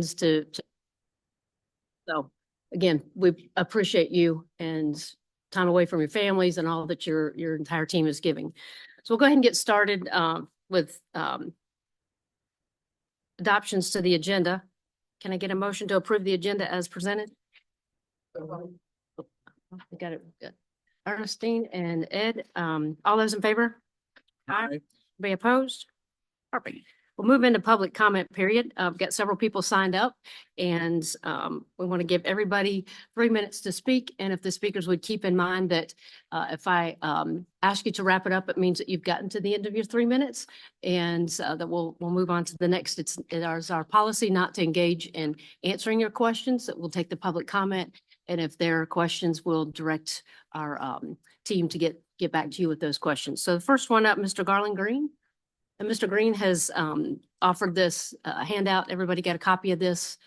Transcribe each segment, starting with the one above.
So again, we appreciate you and time away from your families and all that your entire team is giving. So we'll go ahead and get started with adoptions to the agenda. Can I get a motion to approve the agenda as presented? We got it. Ernestine and Ed, all those in favor? Aye. Be opposed? Perfect. We'll move into public comment period. I've got several people signed up and we want to give everybody 3 minutes to speak. And if the speakers would keep in mind that if I ask you to wrap it up, it means that you've gotten to the end of your 3 minutes and that we'll move on to the next. It's our policy not to engage in answering your questions, that we'll take the public comment. And if there are questions, we'll direct our team to get back to you with those questions. So the first one up, Mr. Garland Green. And Mr. Green has offered this handout. Everybody got a copy of this.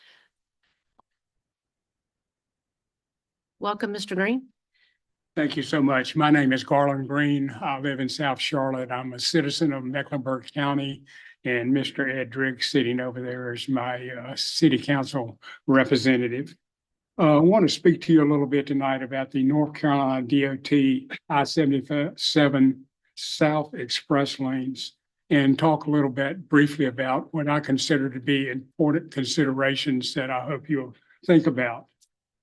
Welcome, Mr. Green. Thank you so much. My name is Garland Green. I live in South Charlotte. I'm a citizen of Mecklenburg County, and Mr. Ed Driggs sitting over there is my city council representative. I want to speak to you a little bit tonight about the North Carolina DOT I-77 South Express lanes and talk a little bit briefly about what I consider to be important considerations that I hope you'll think about.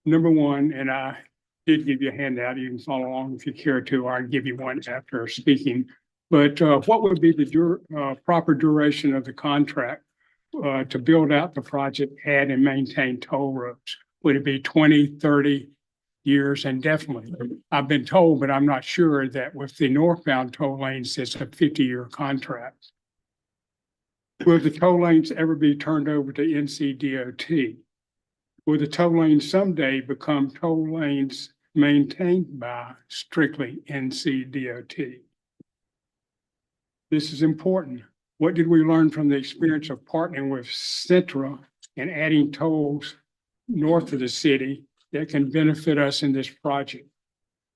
Number one, and I did give you a handout, you can follow along if you care to, or I'll give you one after speaking. But what would be the proper duration of the contract to build out the project, add and maintain toll roads? Would it be 20, 30 years? And definitely, I've been told, but I'm not sure, that with the northbound toll lanes, it's a 50-year contract. Will the toll lanes ever be turned over to NCDOT? Will the toll lanes someday become toll lanes maintained by strictly NCDOT? This is important. What did we learn from the experience of partnering with Centra and adding tolls north of the city that can benefit us in this project?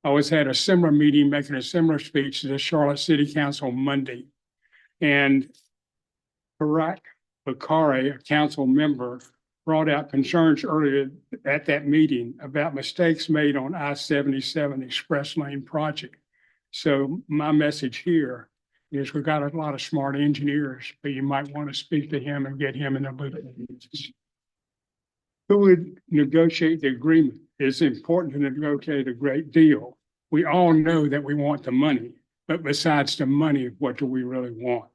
I was at a similar meeting, making a similar speech to the Charlotte City Council Monday. And Barack Bakari, a council member, brought out concerns earlier at that meeting about mistakes made on I-77 Express Lane project. So my message here is we've got a lot of smart engineers, but you might want to speak to him and get him in the loop. Who would negotiate the agreement? It's important to negotiate a great deal. We all know that we want the money, but besides the money, what do we really want?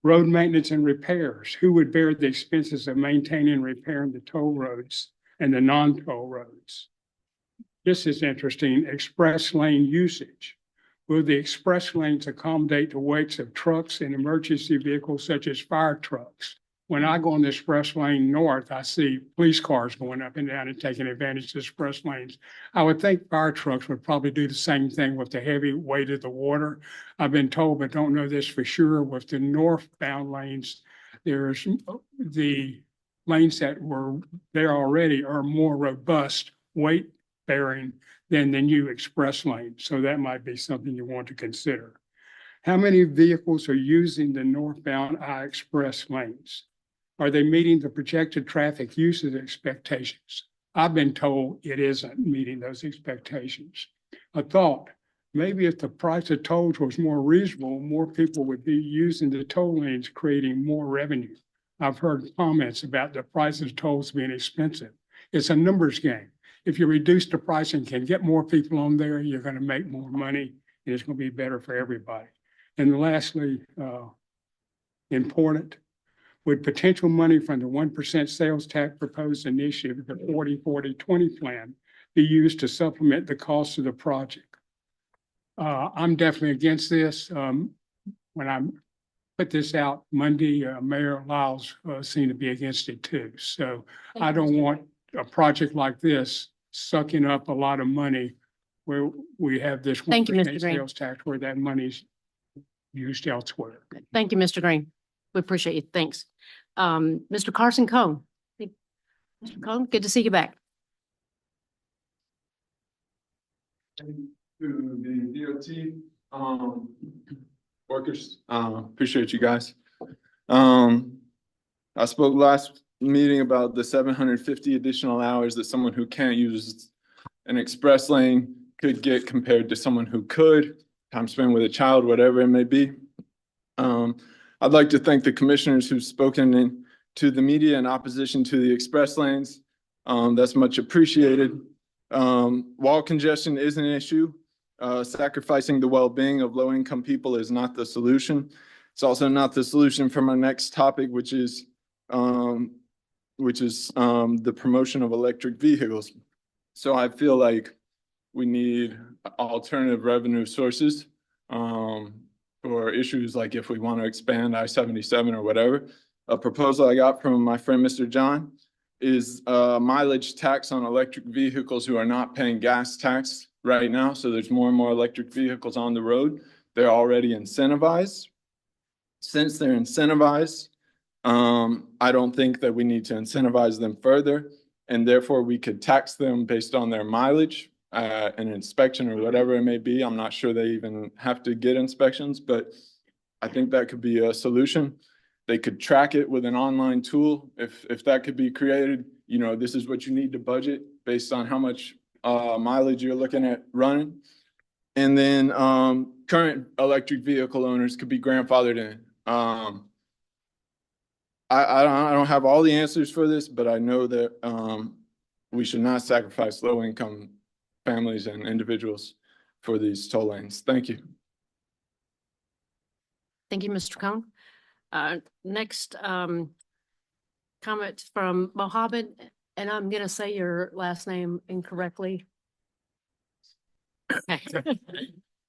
Road maintenance and repairs. Who would bear the expenses of maintaining and repairing the toll roads and the non-toll roads? This is interesting. Express lane usage. Will the express lanes accommodate the weights of trucks and emergency vehicles such as fire trucks? When I go on the express lane north, I see police cars going up and down and taking advantage of the express lanes. I would think fire trucks would probably do the same thing with the heavy weight of the water. I've been told, but don't know this for sure, with the northbound lanes, there's the lanes that were there already are more robust weight bearing than the new express lane. So that might be something you want to consider. How many vehicles are using the northbound I-Express lanes? Are they meeting the projected traffic usage expectations? I've been told it isn't meeting those expectations. I thought maybe if the price of tolls was more reasonable, more people would be using the toll lanes, creating more revenue. I've heard comments about the price of tolls being expensive. It's a numbers game. If you reduce the price and can get more people on there, you're going to make more money and it's going to be better for everybody. And lastly, important, would potential money from the 1% sales tax proposed initiative, the 40-40-20 plan, be used to supplement the cost of the project? I'm definitely against this. When I put this out Monday, Mayor Lyles seemed to be against it too. So I don't want a project like this sucking up a lot of money where we have this 1% sales tax where that money's used elsewhere. Thank you, Mr. Green. We appreciate you. Thanks. Mr. Carson Cone. Mr. Cone, good to see you back. To the DOT workers, appreciate you guys. I spoke last meeting about the 750 additional hours that someone who can't use an express lane could get compared to someone who could, time spent with a child, whatever it may be. I'd like to thank the commissioners who've spoken to the media in opposition to the express lanes. That's much appreciated. Wall congestion is an issue. Sacrificing the well-being of low-income people is not the solution. It's also not the solution for my next topic, which is the promotion of electric vehicles. So I feel like we need alternative revenue sources for issues like if we want to expand I-77 or whatever. A proposal I got from my friend Mr. John is mileage tax on electric vehicles who are not paying gas tax right now. So there's more and more electric vehicles on the road. They're already incentivized. Since they're incentivized, I don't think that we need to incentivize them further, and therefore we could tax them based on their mileage, an inspection or whatever it may be. I'm not sure they even have to get inspections, but I think that could be a solution. They could track it with an online tool. If that could be created, you know, this is what you need to budget based on how much mileage you're looking at running. And then current electric vehicle owners could be grandfathered in. I don't have all the answers for this, but I know that we should not sacrifice low-income families and individuals for these toll lanes. Thank you. Thank you, Mr. Cohn. Next, comment from Mohammed, and I'm gonna say your last name incorrectly. Okay.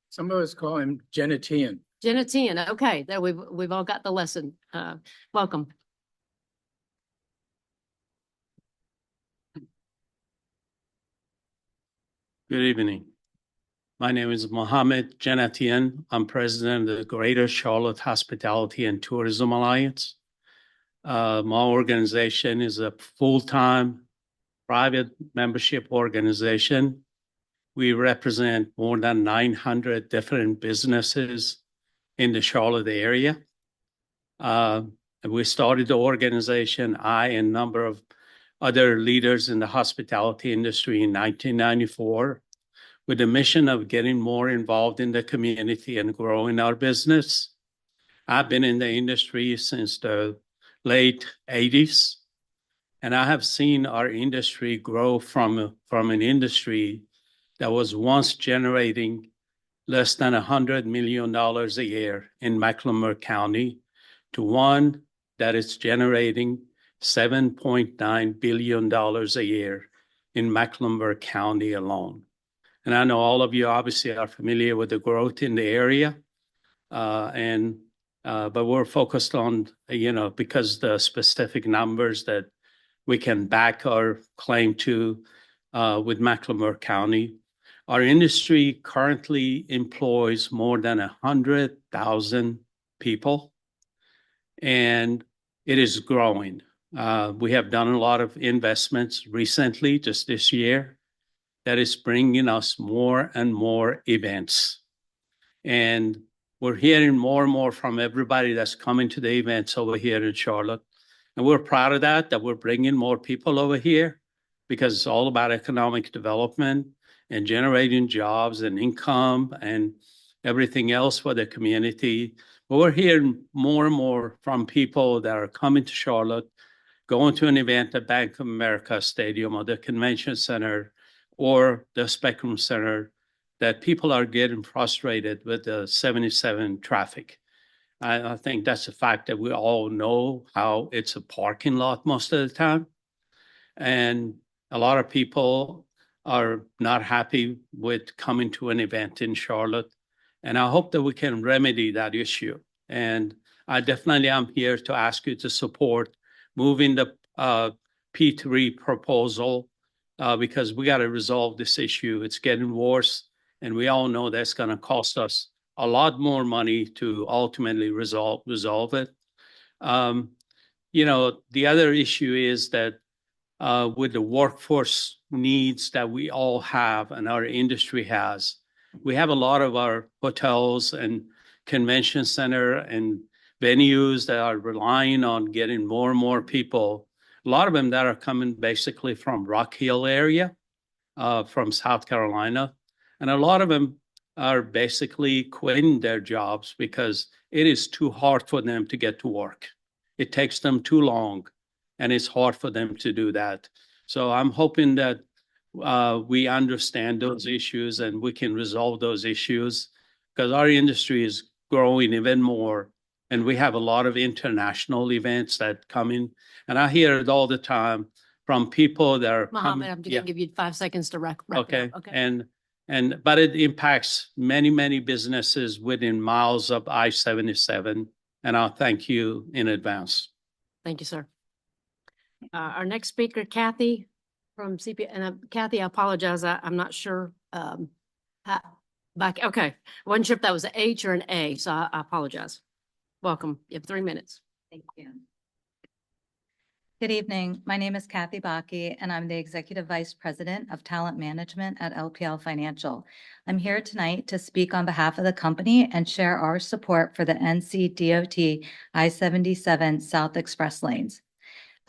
Some of us call him Genetian. Genetian, okay, there we've all got the lesson. Welcome. Good evening. My name is Mohammed Genetian. I'm president of the Greater Charlotte Hospitality and Tourism Alliance. My organization is a full-time private membership organization. We represent more than 900 different businesses in the Charlotte area. We started the organization, I and a number of other leaders in the hospitality industry in 1994 with the mission of getting more involved in the community and growing our business. I've been in the industry since the late 80s, and I have seen our industry grow from an industry that was once generating less than $100 million a year in Mecklenburg County to one that is generating $7.9 billion a year in Mecklenburg County alone. And I know all of you obviously are familiar with the growth in the area, but we're focused on, because the specific numbers that we can back our claim to with Mecklenburg County. Our industry currently employs more than 100,000 people, and it is growing. We have done a lot of investments recently, just this year, that is bringing us more and more events. And we're hearing more and more from everybody that's coming to the events over here in Charlotte. And we're proud of that we're bringing more people over here because it's all about economic development and generating jobs and income and everything else for the community. But we're hearing more and more from people that are coming to Charlotte, going to an event at Bank of America Stadium or the Convention Center or the Spectrum Center, that people are getting frustrated with the 77 traffic. I think that's a fact that we all know how it's a parking lot most of the time. And a lot of people are not happy with coming to an event in Charlotte. And I hope that we can remedy that issue. And I definitely am here to ask you to support moving the P3 proposal because we got to resolve this issue. It's getting worse. And we all know that's going to cost us a lot more money to ultimately resolve it. The other issue is that with the workforce needs that we all have and our industry has, we have a lot of our hotels and convention center and venues that are relying on getting more and more people A lot of them that are coming basically from Rock Hill area, from South Carolina. And a lot of them are basically quitting their jobs because it is too hard for them to get to work. It takes them too long, and it's hard for them to do that. So I'm hoping that we understand those issues and we can resolve those issues, because our industry is growing even more. And we have a lot of international events that come in. And I hear it all the time from people that are Mohammed, coming. I'm Yeah. gonna give you 5 seconds to wrap it Okay, up. Okay. but it impacts many, many businesses within miles of I-77, and I'll thank you in advance. Thank you, sir. Our next speaker, Kathy from CP, and Kathy, I apologize, I'm not sure, okay, I wasn't sure if that was an H or an A, so I apologize. Welcome, you have 3 minutes. Thank you. Good evening. My name is Kathy Baki, and I'm the Executive Vice President of Talent Management at LPL Financial. I'm here tonight to speak on behalf of the company and share our support for the NCDOT I-77 South Express lanes.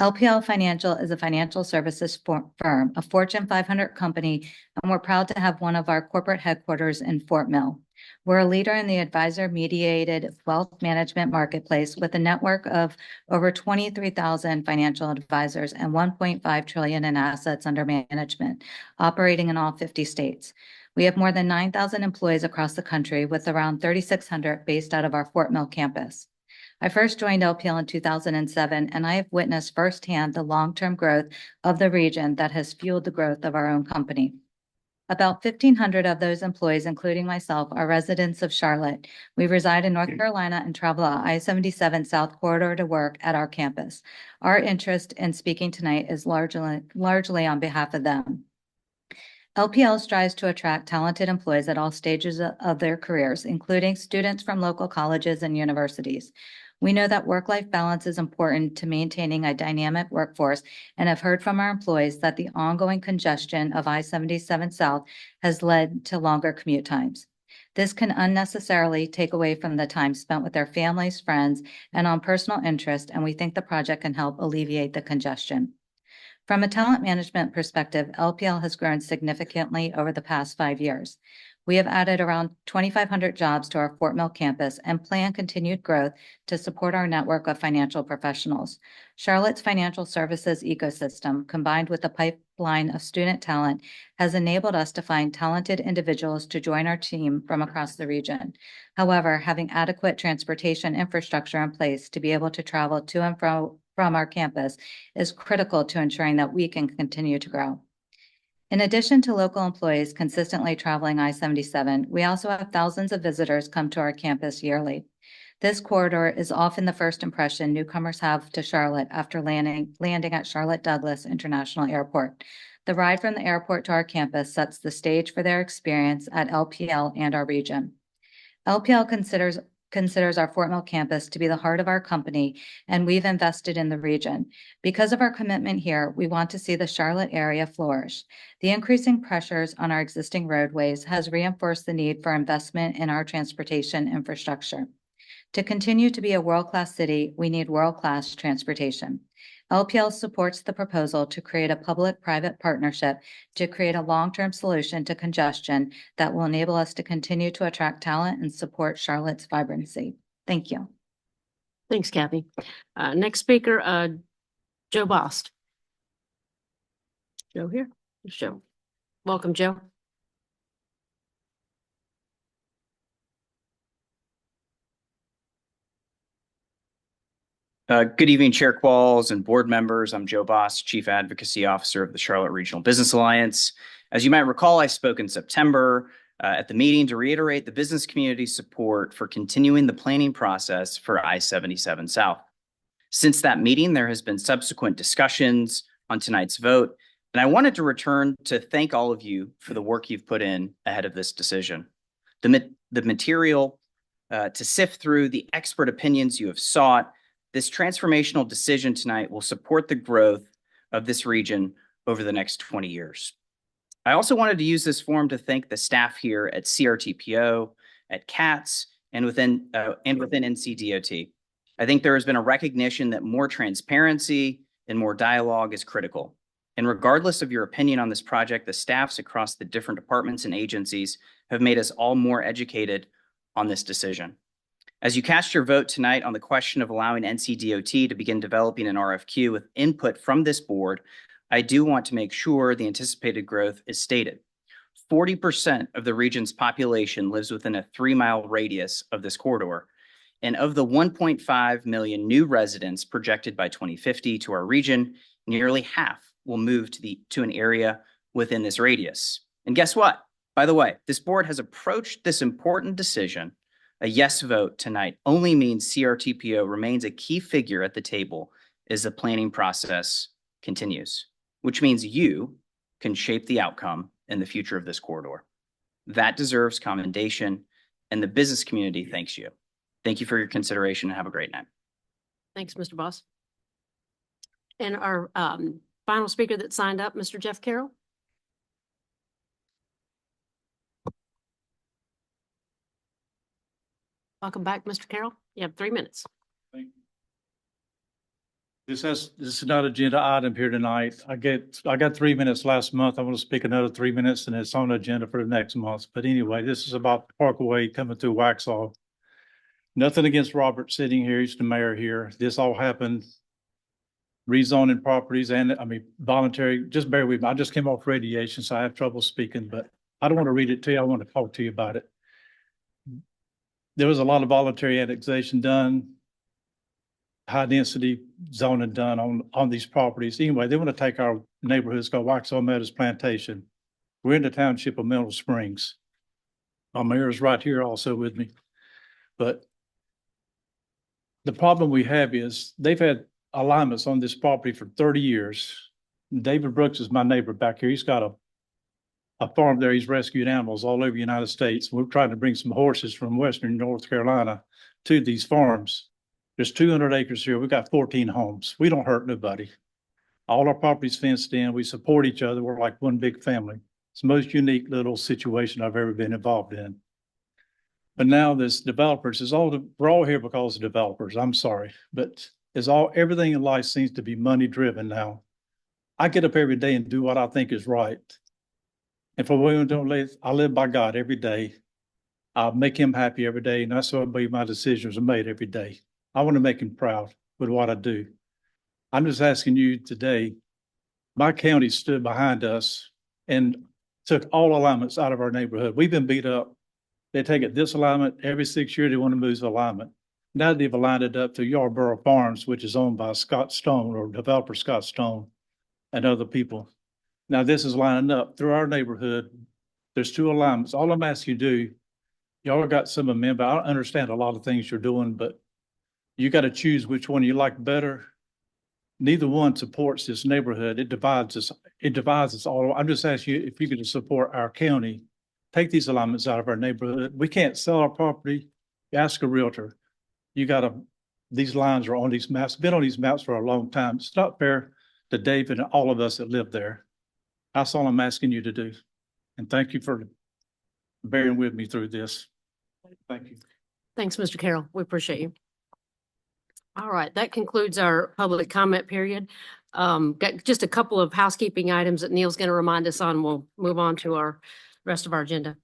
LPL Financial is a financial services firm, a Fortune 500 company, and we're proud to have one of our corporate headquarters in Fort Mill. We're a leader in the advisor-mediated wealth management marketplace with a network of over 23,000 financial advisors and 1.5 trillion in assets under management, operating in all 50 states. We have more than 9,000 employees across the country, with around 3,600 based out of our Fort Mill campus. I first joined LPL in 2007, and I have witnessed firsthand the long-term growth of the region that has fueled the growth of our own company. About 1,500 of those employees, including myself, are residents of Charlotte. We reside in North Carolina and travel I-77 South Corridor to work at our campus. Our interest in speaking tonight is largely on behalf of them. LPL strives to attract talented employees at all stages of their careers, including students from local colleges and universities. We know that work-life balance is important to maintaining a dynamic workforce, and have heard from our employees that the ongoing congestion of I-77 South has led to longer commute times. This can unnecessarily take away from the time spent with their families, friends, and on personal interest, and we think the project can help alleviate the congestion. From a talent management perspective, LPL has grown significantly over the past 5 years. We have added around 2,500 jobs to our Fort Mill campus and plan continued growth to support our network of financial professionals. Charlotte's financial services ecosystem, combined with the pipeline of student talent, has enabled us to find talented individuals to join our team from across the region. However, having adequate transportation infrastructure in place to be able to travel to and from our campus is critical to ensuring that we can continue to grow. In addition to local employees consistently traveling I-77, we also have thousands of visitors come to our campus yearly. This corridor is often the first impression newcomers have to Charlotte after landing at Charlotte Douglas International Airport. The ride from the airport to our campus sets the stage for their experience at LPL and our region. LPL considers our Fort Mill campus to be the heart of our company, and we've invested in the region. Because of our commitment here, we want to see the Charlotte area flourish. The increasing pressures on our existing roadways has reinforced the need for investment in our transportation infrastructure. To continue to be a world-class city, we need world-class transportation. LPL supports the proposal to create a public-private partnership to create a long-term solution to congestion that will enable us to continue to attract talent and support Charlotte's vibrancy. Thank you. Thanks, Kathy. Next speaker, Joe Bost. Joe here. There's Joe. Welcome, Joe. Good evening, Chair Qualls and board members. I'm Joe Boss, Chief Advocacy Officer of the Charlotte Regional Business Alliance. As you might recall, I spoke in September at the meeting to reiterate the business community's support for continuing the planning process for I-77 South. Since that meeting, there has been subsequent discussions on tonight's vote, and I wanted to return to thank all of you for the work you've put in ahead of this decision. The material to sift through, the expert opinions you have sought. This transformational decision tonight will support the growth of this region over the next 20 years. I also wanted to use this forum to thank the staff here at CRTPO, at CATS, and within NCDOT. I think there has been a recognition that more transparency and more dialogue is critical. And regardless of your opinion on this project, the staffs across the different departments and agencies have made us all more educated on this decision. As you cast your vote tonight on the question of allowing NCDOT to begin developing an RFQ with input from this board, I do want to make sure the anticipated growth is stated. 40% of the region's population lives within a 3-mile radius of this corridor. And of the 1.5 million new residents projected by 2050 to our region, nearly half will move to an area within this radius. And guess what? By the way, this board has approached this important decision. A yes vote tonight only means CRTPO remains a key figure at the table as the planning process continues, which means you can shape the outcome and the future of this corridor. That deserves commendation, and the business community thanks you. Thank you for your consideration and have a great night. Thanks, Mr. Boss. And our final speaker that signed up, Mr. Jeff Carroll. Welcome back, Mr. Carroll. You have 3 minutes. This is not an agenda item here tonight. I got 3 minutes last month. I want to speak another 3 minutes and it's on the agenda for the next month. But anyway, this is about Parkway coming through Waxhaw. Nothing against Robert sitting here. He's the mayor here. This all happened. Rezoning properties and voluntary, just bear with me. I just came off radiation, so I have trouble speaking, but I don't want to read it to you. I want to talk to you about it. There was a lot of voluntary annexation done, high density zoning done on these properties. Anyway, they want to take our neighborhoods called Waxhaw Meadows Plantation. We're in the township of Mineral Springs. My mayor is right here also with me. But the problem we have is they've had alignments on this property for 30 years. David Brooks is my neighbor back here. He's got a farm there. He's rescued animals all over the United States. We're trying to bring some horses from Western North Carolina to these farms. There's 200 acres here. We've got 14 homes. We don't hurt nobody. All our property's fenced in. We support each other. We're like one big family. It's the most unique little situation I've ever been involved in. But now this developers we're all here because of developers. I'm sorry, but everything in life seems to be money driven now. I get up every day and do what I think is right. And for women don't live, I live by God every day. I make him happy every day, and that's what my decisions are made every day. I want to make him proud with what I do. I'm just asking you today, my county stood behind us and took all alignments out of our neighborhood. We've been beat up. They take it this alignment, every 6 years they want to move the alignment. Now they've aligned it up to Yarborough Farms, which is owned by Scott Stone or developer Scott Stone and other people. Now this is lining up through our neighborhood. There's 2 alignments. All I'm asking you to do, y'all got some of them, but I understand a lot of things you're doing, but you got to choose which one you like better. Neither one supports this neighborhood. It divides us. It divides us all. I'm just asking you if you could support our county. Take these alignments out of our neighborhood. We can't sell our property. Ask a realtor. These lines are on these maps, been on these maps for a long time. It's not fair to David and all of us that live there. That's all I'm asking you to do. And thank you for bearing with me through this. Thank you. Thanks, Mr. Carroll. We appreciate you. All right, that concludes our public comment period. Got just a couple of housekeeping items that Neil's going to remind us on. We'll move on to our rest of our agenda.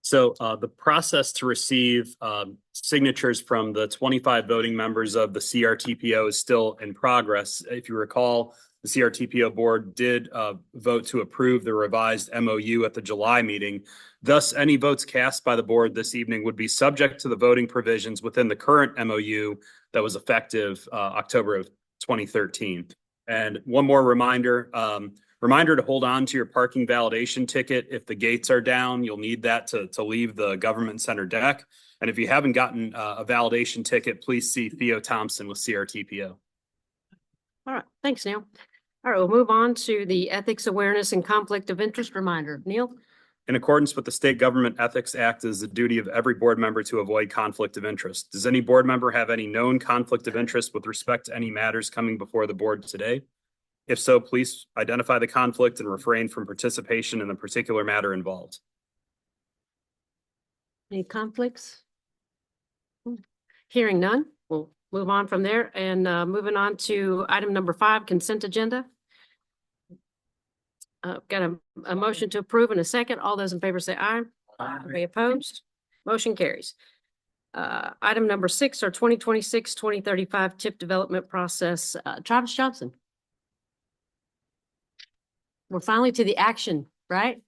So the process to receive signatures from the 25 voting members of the CRTPO is still in progress. If you recall, the CRTPO board did vote to approve the revised MOU at the July meeting. Thus, any votes cast by the board this evening would be subject to the voting provisions within the current MOU that was effective October of 2013. And one more reminder, to hold on to your parking validation ticket. If the gates are down, you'll need that to leave the government center deck. And if you haven't gotten a validation ticket, please see Theo Thompson with CRTPO. All right, thanks, Neil. All right, we'll move on to the Ethics Awareness and Conflict of Interest Reminder. Neil? In accordance with the State Government Ethics Act, it is the duty of every board member to avoid conflict of interest. Does any board member have any known conflict of interest with respect to any matters coming before the board today? If so, please identify the conflict and refrain from participation in the particular matter involved. Any conflicts? Hearing none, we'll move on from there and moving on to item number 5, consent agenda. Got a motion to approve in a second. All those in favor say aye. Any opposed? Motion carries. Item number 6, our 2026-2035 TIP development process. Travis Johnson. We're finally to the action, right?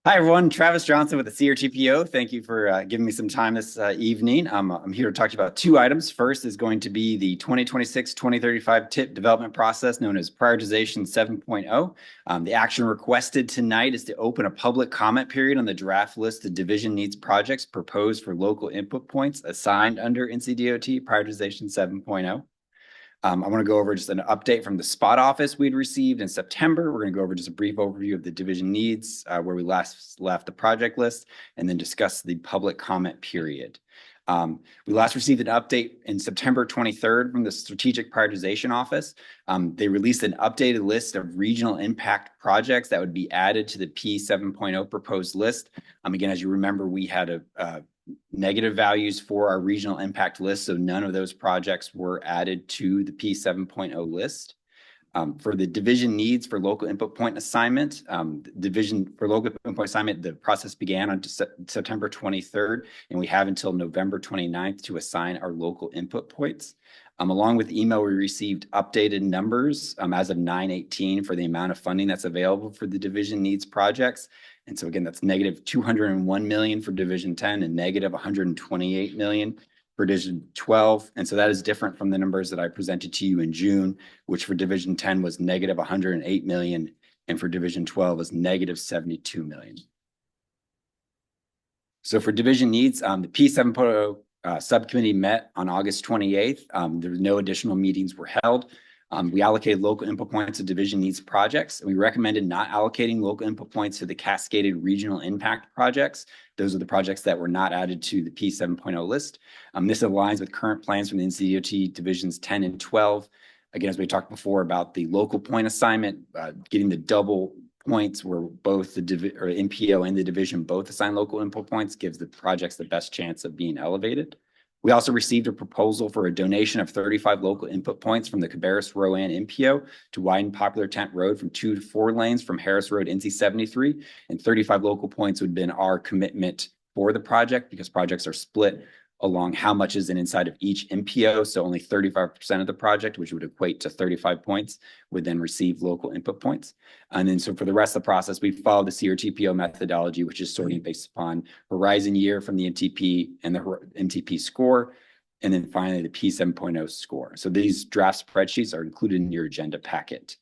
Hi, everyone. Travis Johnson with the CRTPO. Thank you for giving me some time this evening. I'm here to talk to you about 2 items. First is going to be the 2026-2035 TIP development process known as prioritization 7.0. The action requested tonight is to open a public comment period on the draft list of division needs projects proposed for local input points assigned under NCDOT prioritization 7.0. I want to go over just an update from the spot office we'd received in September. We're going to go over just a brief overview of the division needs, where we last left the project list, and then discuss the public comment period. We last received an update in September 23rd from the Strategic Prioritization Office. They released an updated list of regional impact projects that would be added to the P 7.0 proposed list. Again, as you remember, we had negative values for our regional impact list, so none of those projects were added to the P 7.0 list. For the division needs for local input point assignment, the process began on September 23rd, and we have until November 29th to assign our local input points. Along with the email, we received updated numbers as of 9/18 for the amount of funding that's available for the division needs projects. And so again, that's negative 201 million for Division 10 and negative 128 million for Division 12. And so that is different from the numbers that I presented to you in June, which for Division 10 was negative 108 million, and for Division 12 was negative 72 million. So for division needs, the P 7.0 subcommittee met on August 28th. There were no additional meetings were held. We allocated local input points to division needs projects. We recommended not allocating local input points to the cascaded regional impact projects. Those are the projects that were not added to the P 7.0 list. This aligns with current plans from the NCDOT divisions 10 and 12. Again, as we talked before about the local point assignment, getting the double points where both the NPO and the division both assign local input points gives the projects the best chance of being elevated. We also received a proposal for a donation of 35 local input points from the Cabarrus Rowan NPO to widen Popular Tent Road from 2 to 4 lanes from Harris Road NC 73. And 35 local points would have been our commitment for the project, because projects are split along how much is inside of each MPO. So only 35% of the project, which would equate to 35 points, would then receive local input points. And then so for the rest of the process, we follow the CRTPO methodology, which is sorting based upon horizon year from the MTP and the MTP score. And then finally, the P 7.0 score. So these draft spreadsheets are included in your agenda packet.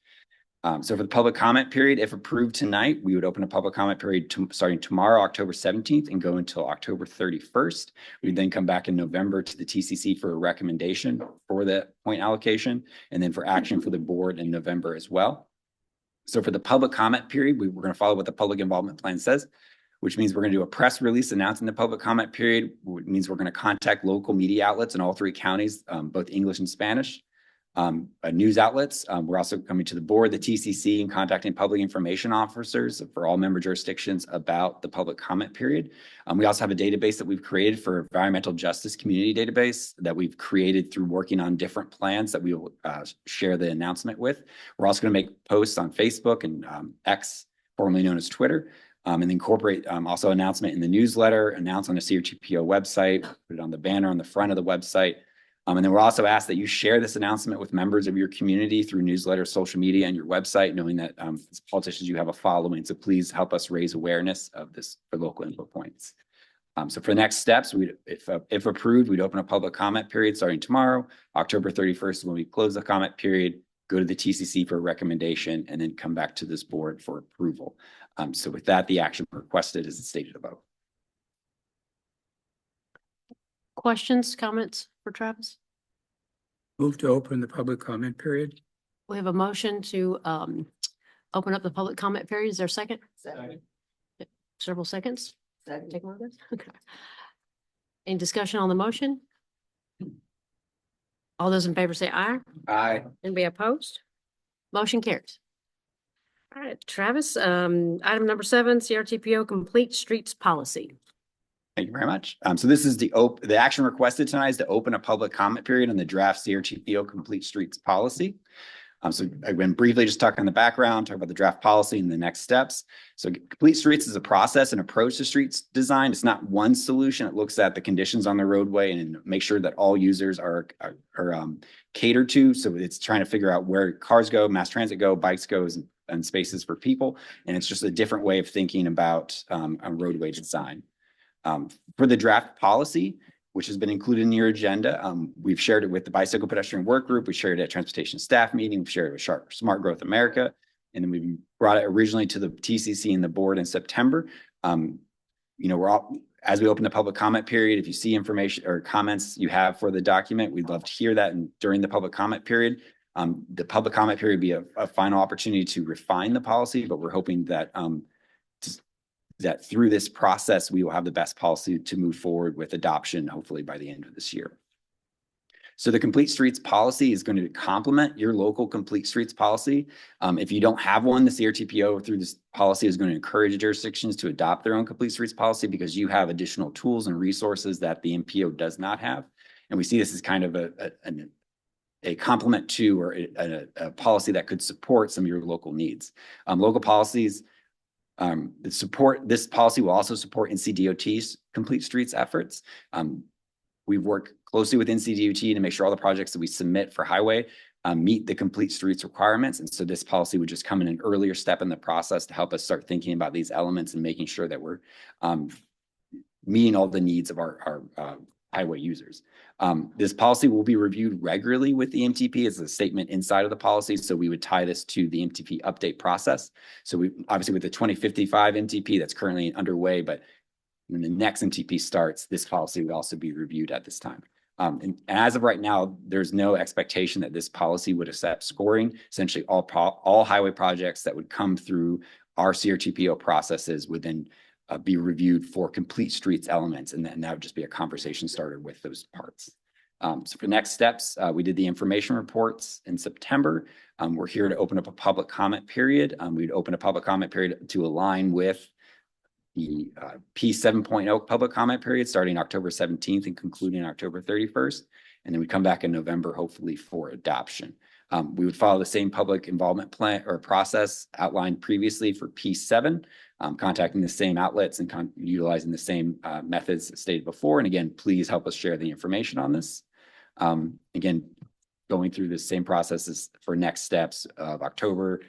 So for the public comment period, if approved tonight, we would open a public comment period starting tomorrow, October 17th, and go until October 31st. We'd then come back in November to the TCC for a recommendation for the point allocation, and then for action for the board in November as well. So for the public comment period, we're going to follow what the public involvement plan says, which means we're going to do a press release announcing the public comment period, which means we're going to contact local media outlets in all 3 counties, both English and Spanish. News outlets. We're also coming to the board, the TCC, and contacting public information officers for all member jurisdictions about the public comment period. We also have a database that we've created for environmental justice community database that we've created through working on different plans that we will share the announcement with. We're also going to make posts on Facebook and X, formerly known as Twitter, and incorporate also announcement in the newsletter, announce on the CRTPO website, put it on the banner on the front of the website. And then we're also asked that you share this announcement with members of your community through newsletter, social media, and your website, knowing that as politicians, you have a following. So please help us raise awareness of this for local input points. So for the next steps, if approved, we'd open a public comment period starting tomorrow. October 31st, when we close the comment period, go to the TCC for a recommendation, and then come back to this board for approval. So with that, the action requested is stated above. Questions, comments for Travis? Move to open the public comment period. We have a motion to open up the public comment period. Is there a second? Second. Several seconds? Take one of those? Okay. Any discussion on the motion? All those in favor say aye. Aye. Anybody opposed? Motion carries. All right, Travis, item number 7, CRTPO Complete Streets Policy. Thank you very much. So this is the action requested tonight is to open a public comment period on the draft CRTPO Complete Streets Policy. So I've been briefly just talking in the background, talk about the draft policy and the next steps. So Complete Streets is a process and approach to streets design. It's not one solution. It looks at the conditions on the roadway and make sure that all users are catered to. So it's trying to figure out where cars go, mass transit go, bikes goes, and spaces for people. And it's just a different way of thinking about a roadway design. For the draft policy, which has been included in your agenda, we've shared it with the Bicycle Pedestrian Work Group. We shared it at Transportation Staff Meeting. We've shared it with Smart Growth America. And then we brought it originally to the TCC and the board in September. As we open the public comment period, if you see information or comments you have for the document, we'd love to hear that. And during the public comment period, the public comment period would be a final opportunity to refine the policy, but we're hoping that that through this process, we will have the best policy to move forward with adoption, hopefully by the end of this year. So the Complete Streets Policy is going to complement your local Complete Streets Policy. If you don't have one, the CRTPO through this policy is going to encourage jurisdictions to adopt their own Complete Streets Policy because you have additional tools and resources that the MPO does not have. And we see this as kind of a complement to or a policy that could support some of your local needs. Local policies this policy will also support NCDOT's Complete Streets efforts. We've worked closely with NCDOT to make sure all the projects that we submit for highway meet the Complete Streets requirements. And so this policy would just come in an earlier step in the process to help us start thinking about these elements and making sure that we're meeting all the needs of our highway users. This policy will be reviewed regularly with the MTP as a statement inside of the policy. So we would tie this to the MTP update process. So we obviously with the 2055 MTP that's currently underway, but when the next MTP starts, this policy would also be reviewed at this time. And as of right now, there's no expectation that this policy would accept scoring. Essentially, all highway projects that would come through our CRTPO processes would then be reviewed for Complete Streets elements, and then that would just be a conversation starter with those parts. So for next steps, we did the information reports in September. We're here to open up a public comment period. We'd open a public comment period to align with the P 7.0 public comment period starting October 17th and concluding October 31st. And then we come back in November, hopefully for adoption. We would follow the same public involvement plan or process outlined previously for P7, contacting the same outlets and utilizing the same methods stated before. And again, please help us share the information on this. Again, going through the same processes for next steps of October,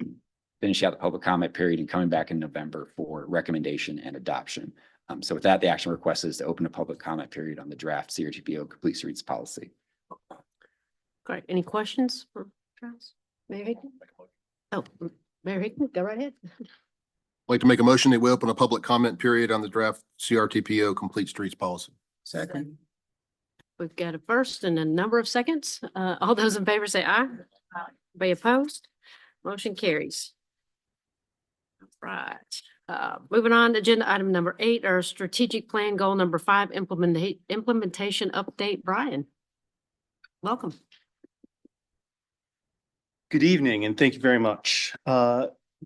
finishing out the public comment period and coming back in November for recommendation and adoption. So with that, the action request is to open a public comment period on the draft CRTPO Complete Streets Policy. Great. Any questions for Travis? Mayor Hickman? Oh, Mayor Hickman, go right ahead. I'd like to make a motion that we open a public comment period on the draft CRTPO Complete Streets Policy. Second. We've got a first and a number of seconds. All those in favor say aye. Be opposed? Motion carries. Right. Moving on to agenda item number 8, our strategic plan goal number 5, implementation update. Brian, welcome. Good evening, and thank you very much.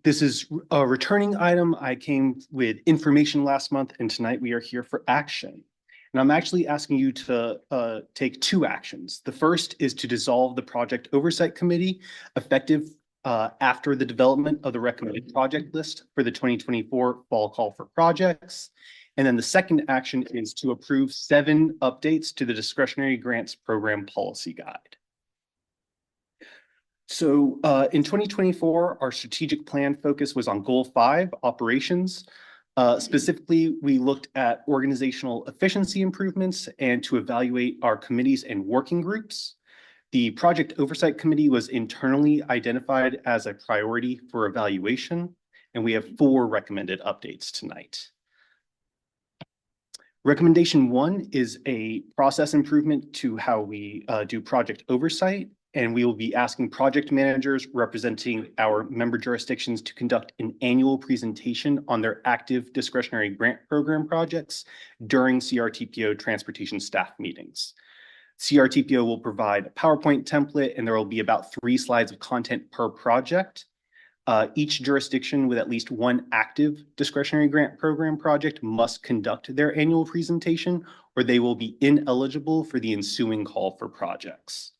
This is a returning item. I came with information last month, and tonight we are here for action. And I'm actually asking you to take 2 actions. The first is to dissolve the Project Oversight Committee effective after the development of the recommended project list for the 2024 fall call for projects. And then the second action is to approve 7 updates to the discretionary grants program policy guide. So in 2024, our strategic plan focus was on goal 5, operations. Specifically, we looked at organizational efficiency improvements and to evaluate our committees and working groups. The Project Oversight Committee was internally identified as a priority for evaluation, and we have 4 recommended updates tonight. Recommendation 1 is a process improvement to how we do project oversight, and we will be asking project managers representing our member jurisdictions to conduct an annual presentation on their active discretionary grant program projects during CRTPO transportation staff meetings. CRTPO will provide a PowerPoint template, and there will be about 3 slides of content per project. Each jurisdiction with at least one active discretionary grant program project must conduct their annual presentation, or they will be ineligible for the ensuing call for projects.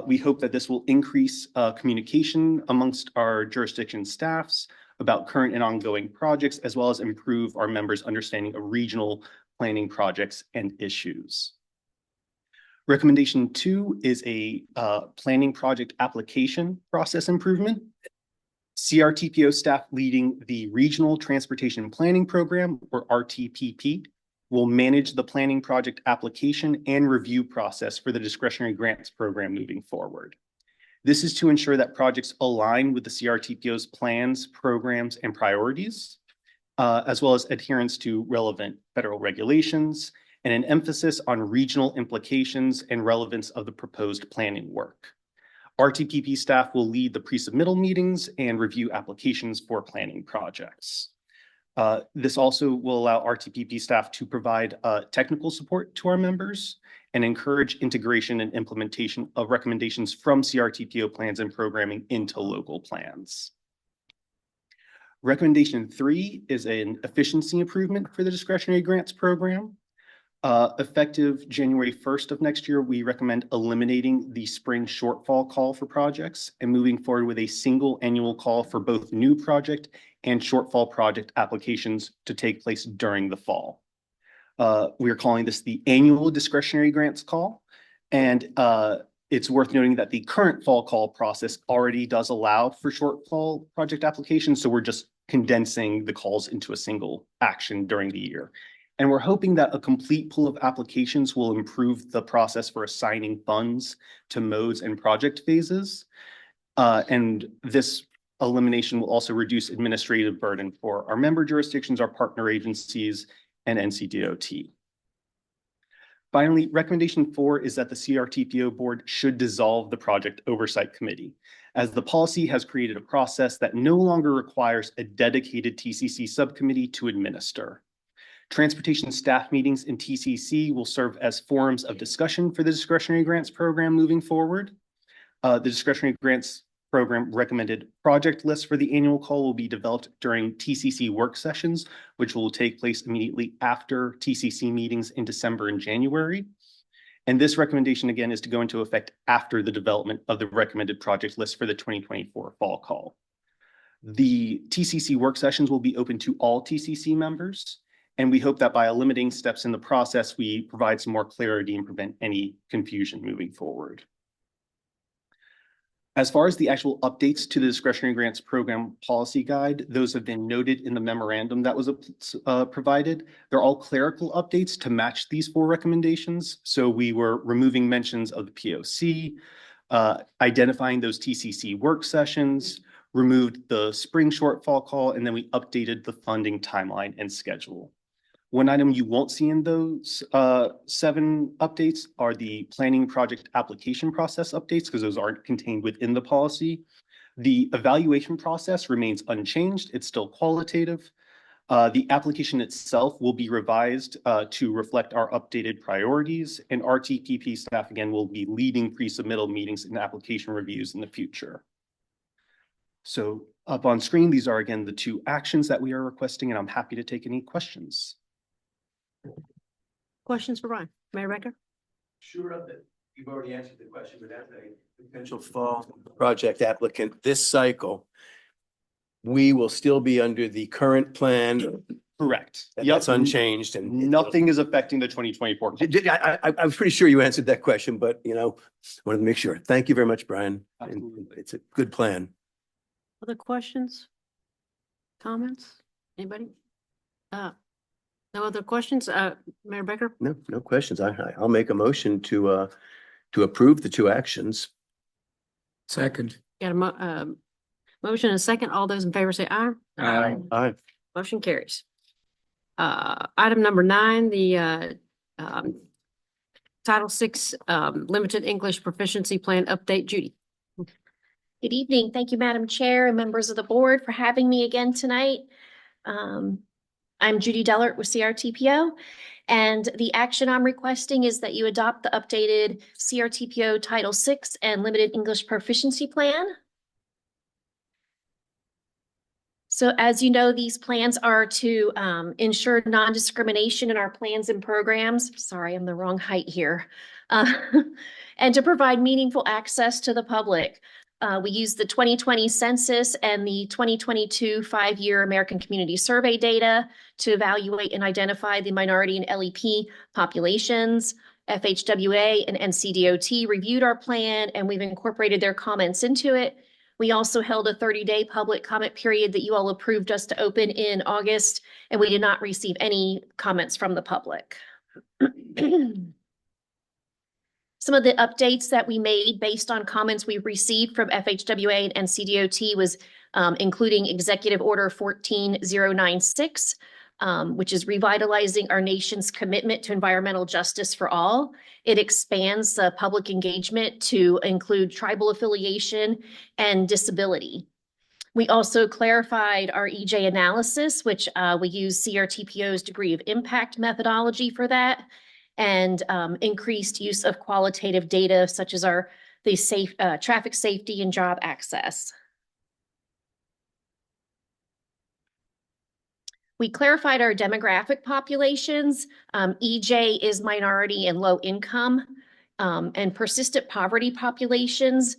We hope that this will increase communication amongst our jurisdiction staffs about current and ongoing projects, as well as improve our members' understanding of regional planning projects and issues. Recommendation 2 is a planning project application process improvement. CRTPO staff leading the Regional Transportation Planning Program, or RTPP, will manage the planning project application and review process for the discretionary grants program moving forward. This is to ensure that projects align with the CRTPO's plans, programs, and priorities, as well as adherence to relevant federal regulations and an emphasis on regional implications and relevance of the proposed planning work. RTPP staff will lead the pre-submittal meetings and review applications for planning projects. This also will allow RTPP staff to provide technical support to our members and encourage integration and implementation of recommendations from CRTPO plans and programming into local plans. Recommendation 3 is an efficiency improvement for the discretionary grants program. Effective January 1st of next year, we recommend eliminating the spring shortfall call for projects and moving forward with a single annual call for both new project and shortfall project applications to take place during the fall. We are calling this the annual discretionary grants call. And it's worth noting that the current fall call process already does allow for shortfall project applications. So we're just condensing the calls into a single action during the year. And we're hoping that a complete pool of applications will improve the process for assigning funds to modes and project phases. And this elimination will also reduce administrative burden for our member jurisdictions, our partner agencies, and NCDOT. Finally, recommendation 4 is that the CRTPO board should dissolve the project oversight committee, as the policy has created a process that no longer requires a dedicated TCC subcommittee to administer. Transportation staff meetings in TCC will serve as forums of discussion for the discretionary grants program moving forward. The discretionary grants program recommended project lists for the annual call will be developed during TCC work sessions, which will take place immediately after TCC meetings in December and January. And this recommendation, again, is to go into effect after the development of the recommended project list for the 2024 fall call. The TCC work sessions will be open to all TCC members. And we hope that by limiting steps in the process, we provide some more clarity and prevent any confusion moving forward. As far as the actual updates to the discretionary grants program policy guide, those have been noted in the memorandum that was provided. They're all clerical updates to match these 4 recommendations. So we were removing mentions of the POC, identifying those TCC work sessions, removed the spring shortfall call, and then we updated the funding timeline and schedule. One item you won't see in those 7 updates are the planning project application process updates, because those aren't contained within the policy. The evaluation process remains unchanged. It's still qualitative. The application itself will be revised to reflect our updated priorities, and RTPP staff, again, will be leading pre-submittal meetings and application reviews in the future. So up on screen, these are, again, the 2 actions that we are requesting, and I'm happy to take any questions. Questions for Brian? Mayor Becker? Sure of it. You've already answered the question, but as a potential fall project applicant this cycle, we will still be under the current plan. Correct. That's unchanged, and nothing is affecting the 2024. I'm pretty sure you answered that question, but wanted to make sure. Thank you very much, Brian. It's a good plan. Other questions? Comments? Anybody? No other questions? Mayor Becker? No questions. I'll make a motion to approve the 2 actions. Second. Got a motion and a second. All those in favor say aye. Aye. Aye. Motion carries. Item number 9, the Title VI Limited English Proficiency Plan Update. Judy. Good evening. Thank you, Madam Chair and members of the board, for having me again tonight. I'm Judy Dellert with CRTPO, and the action I'm requesting is that you adopt the updated CRTPO Title VI and Limited English Proficiency Plan. So as you know, these plans are to ensure non-discrimination in our plans and programs. Sorry, I'm the wrong height here. Uh, and to provide meaningful access to the public. We use the 2020 census and the 2022 5-year American Community Survey data to evaluate and identify the minority and LEP populations. FHWA and NCDOT reviewed our plan, and we've incorporated their comments into it. We also held a 30-day public comment period that you all approved us to open in August, and we did not receive any comments from the public. Some of the updates that we made based on comments we received from FHWA and NCDOT was including Executive Order 14096, which is revitalizing our nation's commitment to environmental justice for all. It expands the public engagement to include tribal affiliation and disability. We also clarified our EJ analysis, which we use CRTPO's degree of impact methodology for that, and increased use of qualitative data such as the traffic safety and job access. We clarified our demographic populations. EJ is minority and low income, and persistent poverty populations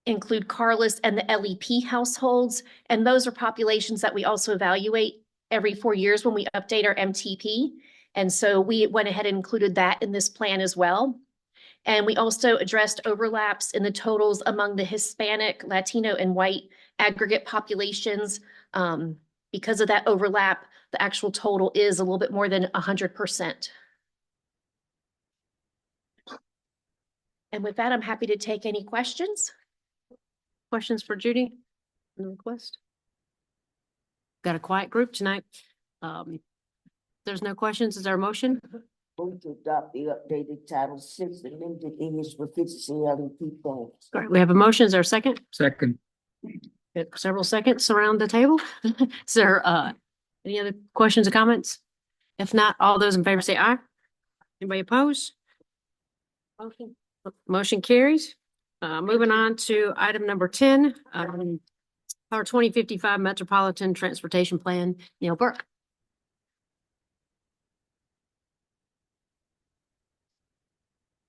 include carless and the LEP households. And those are populations that we also evaluate every 4 years when we update our MTP. And so we went ahead and included that in this plan as well. And we also addressed overlaps in the totals among the Hispanic, Latino, and white aggregate populations. Because of that overlap, the actual total is a little bit more than 100%. And with that, I'm happy to take any questions. Questions for Judy? No request? Got a quiet group tonight. There's no questions. Is there a motion? Move to adopt the updated Title VI amended English proficiency LEP plan. All right, we have a motion. Is there a second? Second. Got several seconds around the table. Is there any other questions or comments? If not, all those in favor say aye. Anybody opposed? Motion carries. Moving on to item number 10, our 2055 Metropolitan Transportation Plan, Neil Burke.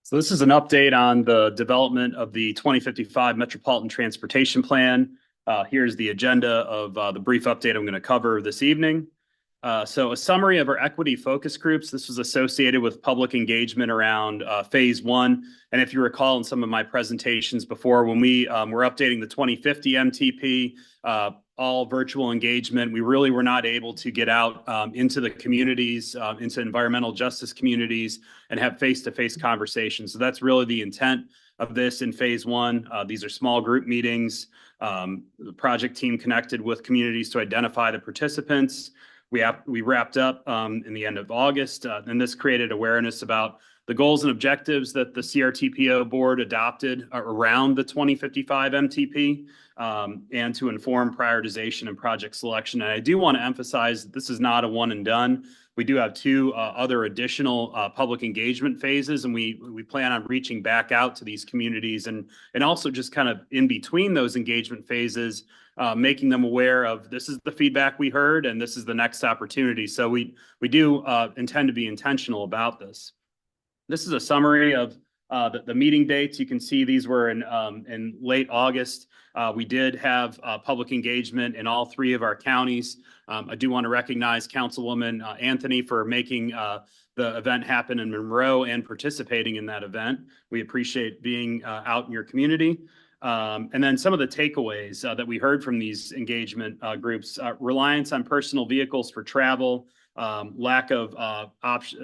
So this is an update on the development of the 2055 Metropolitan Transportation Plan. Here's the agenda of the brief update I'm going to cover this evening. So a summary of our equity focus groups. This was associated with public engagement around phase 1. And if you recall in some of my presentations before, when we were updating the 2050 MTP, all virtual engagement, we really were not able to get out into the communities, into environmental justice communities, and have face-to-face conversations. So that's really the intent of this in phase 1. These are small group meetings. The project team connected with communities to identify the participants. We wrapped up in the end of August, and this created awareness about the goals and objectives that the CRTPO board adopted around the 2055 MTP, and to inform prioritization and project selection. And I do want to emphasize that this is not a one and done. We do have 2 other additional public engagement phases, and we plan on reaching back out to these communities and also just kind of in between those engagement phases, making them aware of this is the feedback we heard and this is the next opportunity. So we do intend to be intentional about this. This is a summary of the meeting dates. You can see these were in late August. We did have public engagement in all 3 of our counties. I do want to recognize Councilwoman Anthony for making the event happen in Monroe and participating in that event. We appreciate being out in your community. And then some of the takeaways that we heard from these engagement groups, reliance on personal vehicles for travel, lack of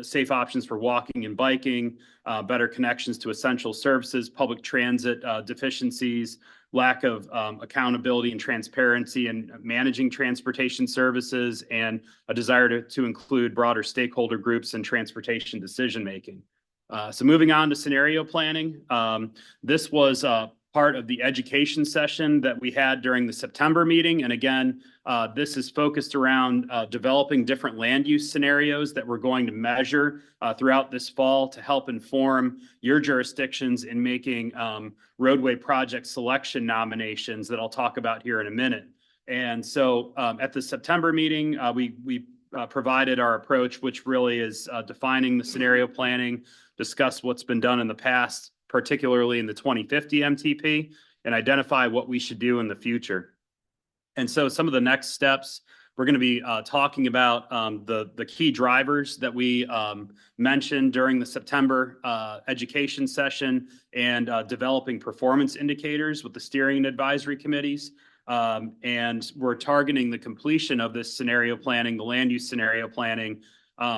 safe options for walking and biking, better connections to essential services, public transit deficiencies, lack of accountability and transparency in managing transportation services, and a desire to include broader stakeholder groups in transportation decision-making. So moving on to scenario planning. This was part of the education session that we had during the September meeting. And again, this is focused around developing different land use scenarios that we're going to measure throughout this fall to help inform your jurisdictions in making roadway project selection nominations that I'll talk about here in a minute. And so at the September meeting, we provided our approach, which really is defining the scenario planning, discuss what's been done in the past, particularly in the 2050 MTP, and identify what we should do in the future. And so some of the next steps, we're going to be talking about the key drivers that we mentioned during the September education session and developing performance indicators with the steering and advisory committees. And we're targeting the completion of this scenario planning, the land use scenario planning,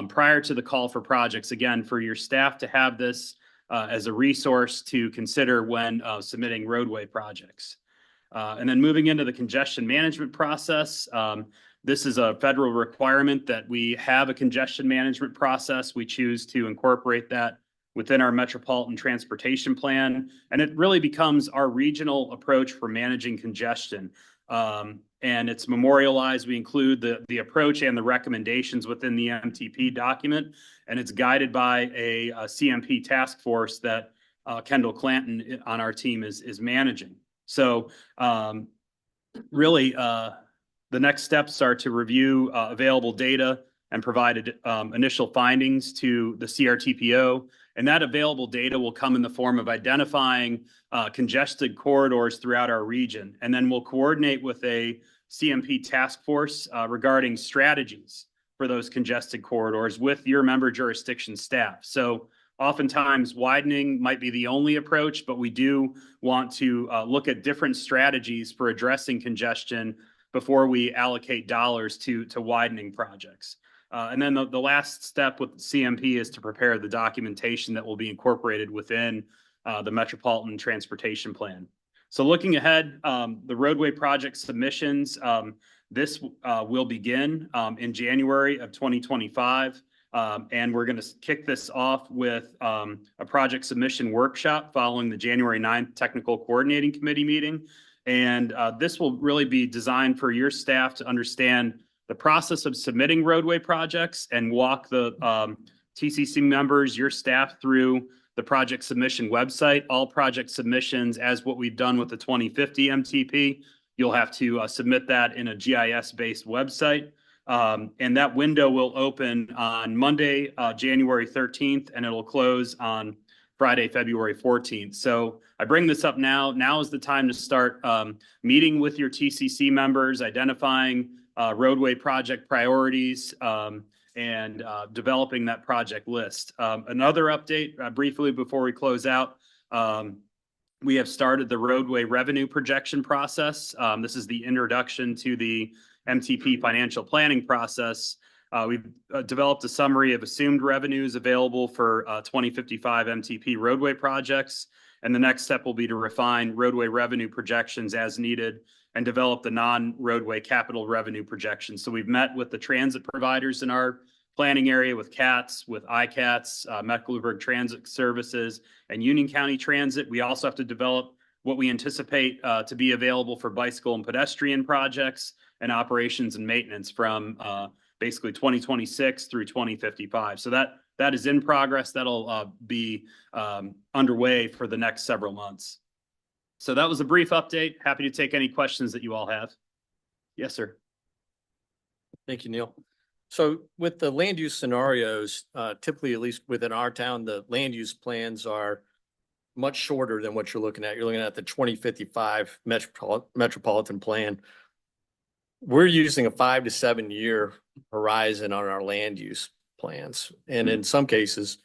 prior to the call for projects, again, for your staff to have this as a resource to consider when submitting roadway projects. And then moving into the congestion management process, this is a federal requirement that we have a congestion management process. We choose to incorporate that within our metropolitan transportation plan, and it really becomes our regional approach for managing congestion. And it's memorialized. We include the approach and the recommendations within the MTP document, and it's guided by a CMP task force that Kendall Clanton on our team is managing. So really, the next steps are to review available data and provide initial findings to the CRTPO. And that available data will come in the form of identifying congested corridors throughout our region. And then we'll coordinate with a CMP task force regarding strategies for those congested corridors with your member jurisdiction staff. So oftentimes widening might be the only approach, but we do want to look at different strategies for addressing congestion before we allocate dollars to widening projects. And then the last step with CMP is to prepare the documentation that will be incorporated within the Metropolitan Transportation Plan. So looking ahead, the roadway project submissions, this will begin in January of 2025. And we're going to kick this off with a project submission workshop following the January 9th Technical Coordinating Committee meeting. And this will really be designed for your staff to understand the process of submitting roadway projects and walk the TCC members, your staff, through the project submission website. All project submissions, as what we've done with the 2050 MTP, you'll have to submit that in a GIS-based website. And that window will open on Monday, January 13th, and it'll close on Friday, February 14th. So I bring this up now. Now is the time to start meeting with your TCC members, identifying roadway project priorities, and developing that project list. Another update briefly before we close out. We have started the roadway revenue projection process. This is the introduction to the MTP financial planning process. We've developed a summary of assumed revenues available for 2055 MTP roadway projects. And the next step will be to refine roadway revenue projections as needed and develop the non-roadway capital revenue projections. So we've met with the transit providers in our planning area, with CATS, with ICATS, Mecklenburg Transit Services, and Union County Transit. We also have to develop what we anticipate to be available for bicycle and pedestrian projects and operations and maintenance from basically 2026 through 2055. So that is in progress. That'll be underway for the next several months. So that was a brief update. Happy to take any questions that you all have. Yes, sir. Thank you, Neil. So with the land use scenarios, typically, at least within our town, the land use plans are much shorter than what you're looking at. You're looking at the 2055 metropolitan plan. We're using a 5 to 7 year horizon on our land use plans. And in some cases,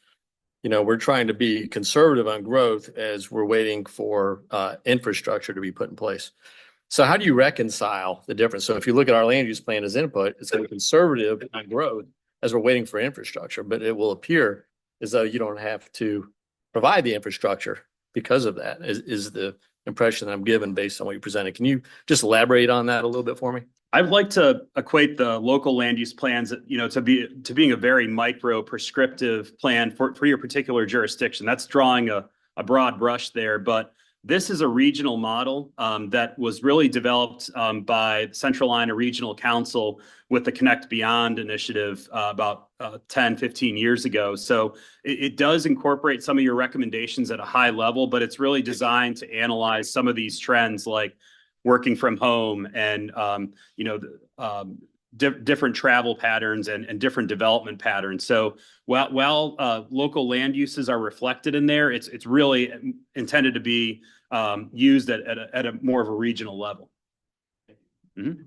we're trying to be conservative on growth as we're waiting for infrastructure to be put in place. So how do you reconcile the difference? So if you look at our land use plan as input, it's going to be conservative on growth as we're waiting for infrastructure, but it will appear as though you don't have to provide the infrastructure because of that, is the impression that I'm given based on what you presented. Can you just elaborate on that a little bit for me? I'd like to equate the local land use plans, to being a very micro prescriptive plan for your particular jurisdiction. That's drawing a broad brush there, but this is a regional model that was really developed by Central Line Regional Council with the Connect Beyond initiative about 10, 15 years ago. So it does incorporate some of your recommendations at a high level, but it's really designed to analyze some of these trends like working from home and, you know, different travel patterns and different development patterns. So while local land uses are reflected in there, it's really intended to be used at a more of a regional level. Mhm.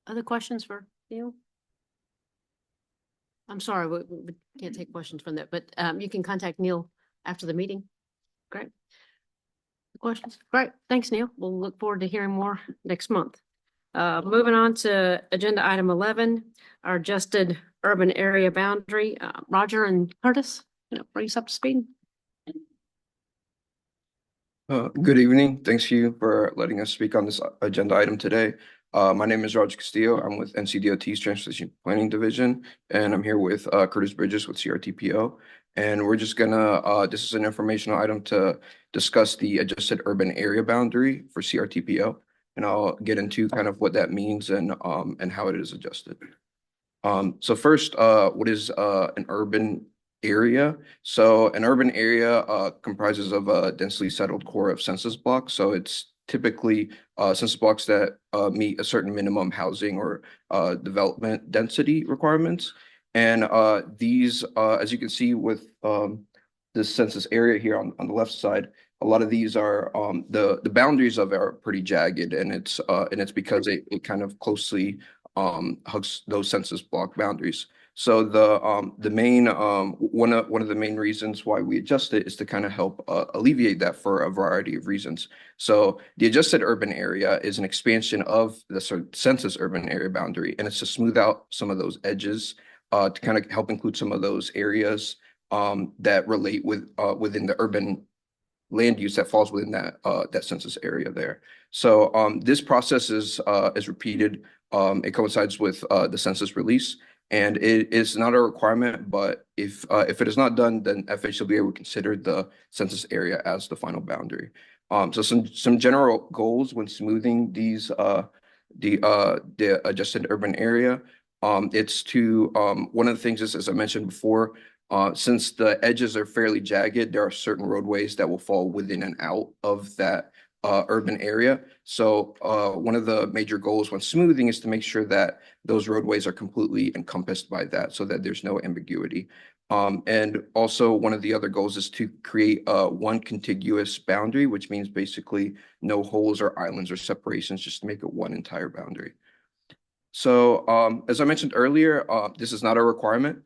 Other questions for Neil? I'm sorry, we can't take questions from that, but you can contact Neil after the meeting. Great. Questions? Great. Thanks, Neil. We'll look forward to hearing more next month. Moving on to agenda item 11, our adjusted urban area boundary. Roger and Curtis, bring us up to speed. Good evening. Thanks to you for letting us speak on this agenda item today. My name is Roger Castillo. I'm with NCDOT's Transportation Planning Division, and I'm here with Curtis Bridges with CRTPO. And we're just gonna, this is an informational item to discuss the adjusted urban area boundary for CRTPO. And I'll get into kind of what that means and how it is adjusted. So first, what is an urban area? So an urban area comprises of a densely settled core of census blocks. So it's typically census blocks that meet a certain minimum housing or development density requirements. And these, as you can see with this census area here on the left side, a lot of these are the boundaries of it are pretty jagged, and it's because it kind of closely hugs those census block boundaries. So the main one of the main reasons why we adjust it is to kind of help alleviate that for a variety of reasons. So the adjusted urban area is an expansion of the census urban area boundary, and it's to smooth out some of those edges to kind of help include some of those areas that relate within the urban land use that falls within that census area there. So this process is repeated. It coincides with the census release, and it is not a requirement, but if it is not done, then FHWA would consider the census area as the final boundary. So some general goals when smoothing these the adjusted urban area. It's to one of the things is, as I mentioned before, since the edges are fairly jagged, there are certain roadways that will fall within and out of that urban area. So one of the major goals when smoothing is to make sure that those roadways are completely encompassed by that so that there's no ambiguity. And also one of the other goals is to create one contiguous boundary, which means basically no holes or islands or separations, just to make it one entire boundary. So as I mentioned earlier, this is not a requirement.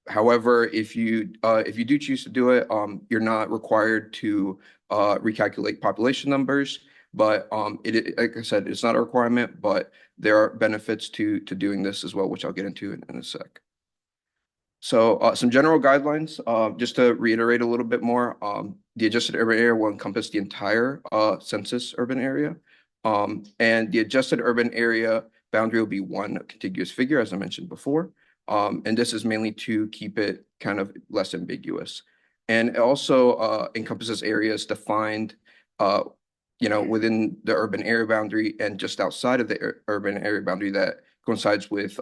However, if you do choose to do it, you're not required to recalculate population numbers. But like I said, it's not a requirement, but there are benefits to doing this as well, which I'll get into in a sec. So some general guidelines, just to reiterate a little bit more, the adjusted urban area will encompass the entire census urban area. And the adjusted urban area boundary will be one contiguous figure, as I mentioned before. And this is mainly to keep it kind of less ambiguous. And it also encompasses areas defined, within the urban area boundary and just outside of the urban area boundary that coincides with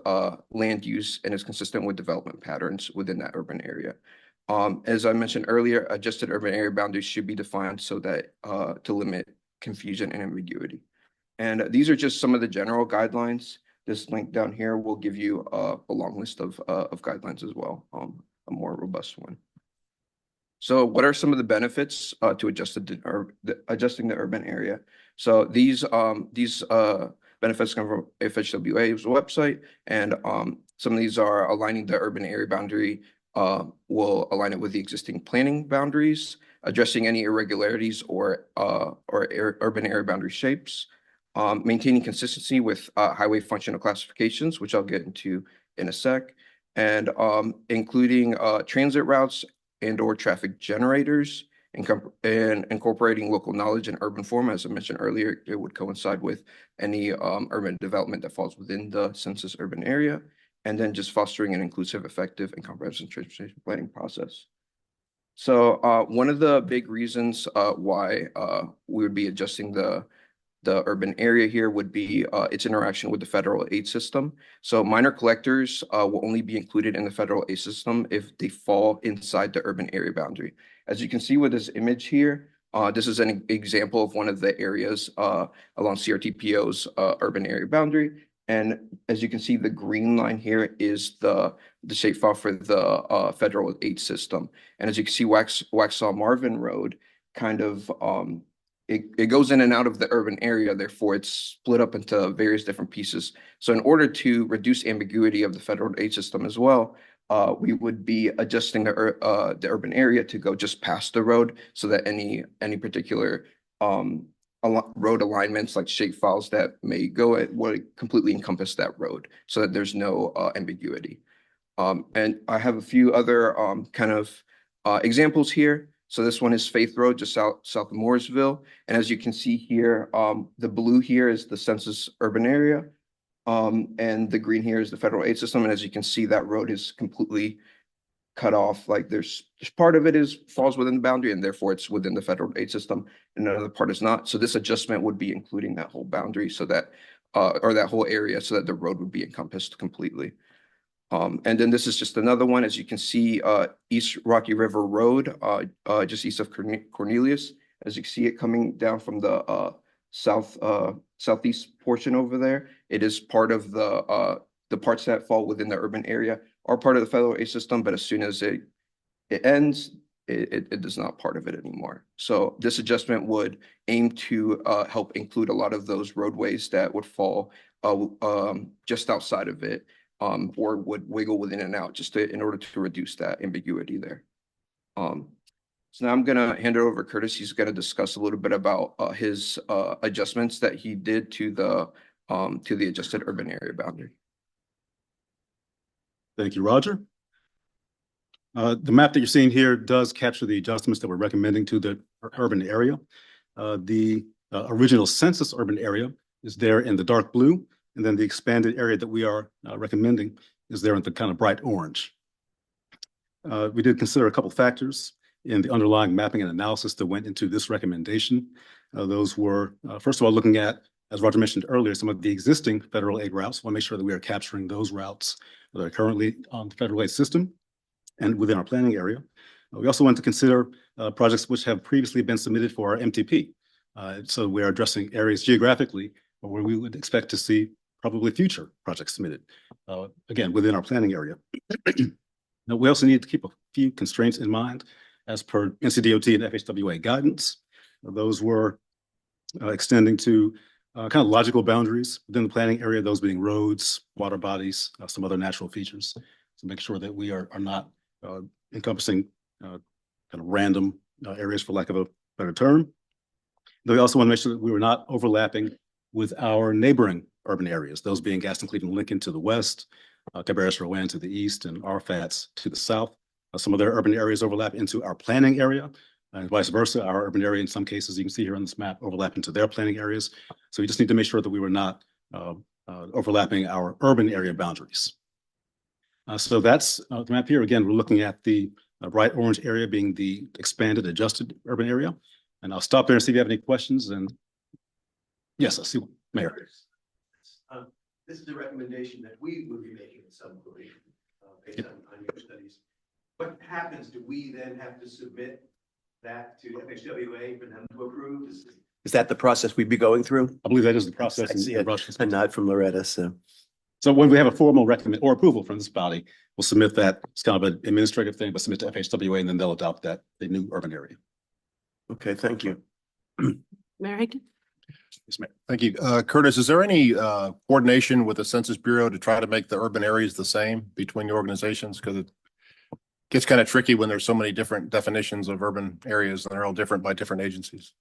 land use and is consistent with development patterns within that urban area. As I mentioned earlier, adjusted urban area boundaries should be defined so that to limit confusion and ambiguity. And these are just some of the general guidelines. This link down here will give you a long list of guidelines as well, a more robust one. So what are some of the benefits to adjusting the urban area? So these benefits come from FHWA's website, and some of these are aligning the urban area boundary, will align it with the existing planning boundaries, addressing any irregularities or urban area boundary shapes, maintaining consistency with highway functional classifications, which I'll get into in a sec, and including transit routes and or traffic generators, and incorporating local knowledge in urban form. As I mentioned earlier, it would coincide with any urban development that falls within the census urban area, and then just fostering an inclusive, effective, and comprehensive transportation planning process. So one of the big reasons why we would be adjusting the urban area here would be its interaction with the federal aid system. So minor collectors will only be included in the federal aid system if they fall inside the urban area boundary. As you can see with this image here, This is an example of one of the areas along CRTPO's urban area boundary. And as you can see, the green line here is the shapefile for the federal aid system. And as you can see, Waxhaw Marvin Road kind of it goes in and out of the urban area, therefore it's split up into various different pieces. So in order to reduce ambiguity of the federal aid system as well, we would be adjusting the urban area to go just past the road so that any particular road alignments like shape files that may go at would completely encompass that road so that there's no ambiguity. And I have a few other kind of examples here. So this one is Faith Road, just south of Mooresville. And as you can see here, the blue here is the census urban area. And the green here is the federal aid system. And as you can see, that road is completely cut off. Like there's part of it falls within the boundary and therefore it's within the federal aid system and another part is not. So this adjustment would be including that whole boundary so that, or that whole area so that the road would be encompassed completely. And then this is just another one, as you can see, East Rocky River Road, just east of Cornelius. As you can see it coming down from the southeast portion over there. It is part of the parts that fall within the urban area are part of the federal aid system, but as soon as it ends, it is not part of it anymore. So this adjustment would aim to help include a lot of those roadways that would fall just outside of it. Or would wiggle within and out just in order to reduce that ambiguity there. So now I'm gonna hand it over to Curtis. He's gonna discuss a little bit about his adjustments that he did to the adjusted urban area boundary. Thank you, Roger. The map that you're seeing here does capture the adjustments that we're recommending to the urban area. The original census urban area is there in the dark blue. And then the expanded area that we are recommending is there in the kind of bright orange. We did consider a couple factors in the underlying mapping and analysis that went into this recommendation. Those were, first of all, looking at, as Roger mentioned earlier, some of the existing federal aid routes. We want to make sure that we are capturing those routes that are currently on the federal aid system and within our planning area. We also want to consider projects which have previously been submitted for our MTP. So we are addressing areas geographically where we would expect to see probably future projects submitted, again, within our planning area. Now, we also need to keep a few constraints in mind as per NCDOT and FHWA guidance. Those were extending to kind of logical boundaries within the planning area, those being roads, water bodies, some other natural features, to make sure that we are not encompassing kind of random areas, for lack of a better term. Though we also want to make sure that we were not overlapping with our neighboring urban areas, those being Gaston, Cleveland, Lincoln to the west, Cabarrus, Rowan to the east, and Arfats to the south. Some of their urban areas overlap into our planning area, and vice versa. Our urban area, in some cases, you can see here on this map, overlap into their planning areas. So we just need to make sure that we were not overlapping our urban area boundaries. So that's the map here. Again, we're looking at the bright orange area being the expanded, adjusted urban area. And I'll stop there and see if you have any questions. And yes, I see one. Mayor. This is a recommendation that we would be making at some point based on your studies. What happens? Do we then have to submit that to FHWA for them to approve? Is that the process we'd be going through? I believe that is the process. I see a nod from Loretta. So when we have a formal recommend or approval from this body, we'll submit that. It's kind of an administrative thing, but submit to FHWA and then they'll adopt that, the new urban area. Okay, thank you. Mayor Higgins? Yes, Mayor. Thank you. Curtis, is there any coordination with the Census Bureau to try to make the urban areas the same between the organizations? Because it gets kind of tricky when there's so many different definitions of urban areas and they're all different by different agencies.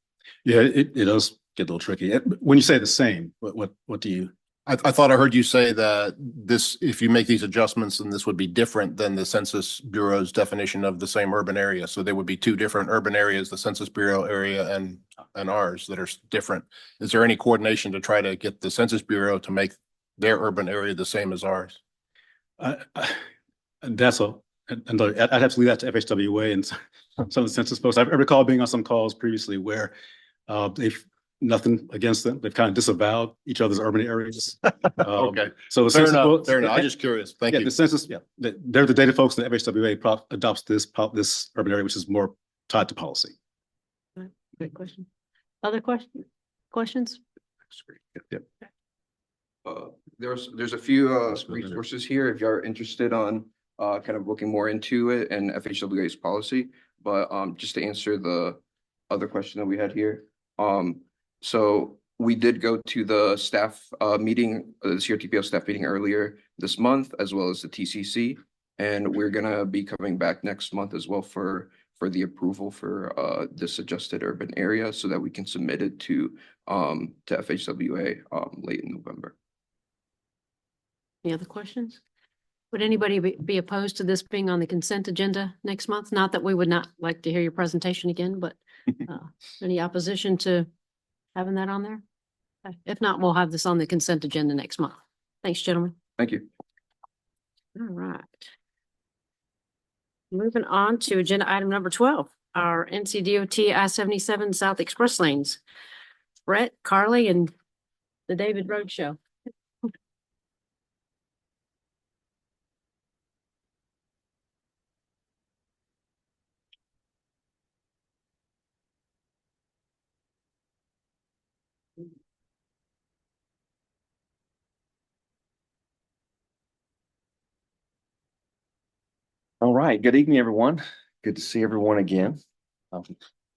Yeah, it does get a little tricky. When you say the same, what do you? I thought I heard you say that this, if you make these adjustments, then this would be different than the Census Bureau's definition of the same urban area. So there would be two different urban areas, the Census Bureau area and ours that are different. Is there any coordination to try to get the Census Bureau to make their urban area the same as ours? I'd have to leave that to FHWA and some of the census folks. I recall being on some calls previously where they've nothing against them. They've kind of disavowed each other's urban areas. Okay. So the Fair census, enough. Fair enough. I'm just curious. Thank you. The census, they're the data folks, and the FHWA adopts this urban area, which is more tied to policy. Good question. Other questions? Yep. There's a few resources here if you're interested on kind of looking more into it and FHWA's policy. But just to answer the other question that we had here. So we did go to the staff meeting, the CRTPO staff meeting earlier this month, as well as the TCC. And we're gonna be coming back next month as well for the approval for this adjusted urban area so that we can submit it to FHWA late in November. Any other questions? Would anybody be opposed to this being on the consent agenda next month? Not that we would not like to hear your presentation again, but any opposition to having that on there? Okay. If not, we'll have this on the consent agenda next month. Thanks, gentlemen. Thank you. All right. Moving on to agenda item number 12, our NCDOT I-77 South Express Lanes. Brett, Carly, and the David Road Show. All right. Good evening, everyone. Good to see everyone again.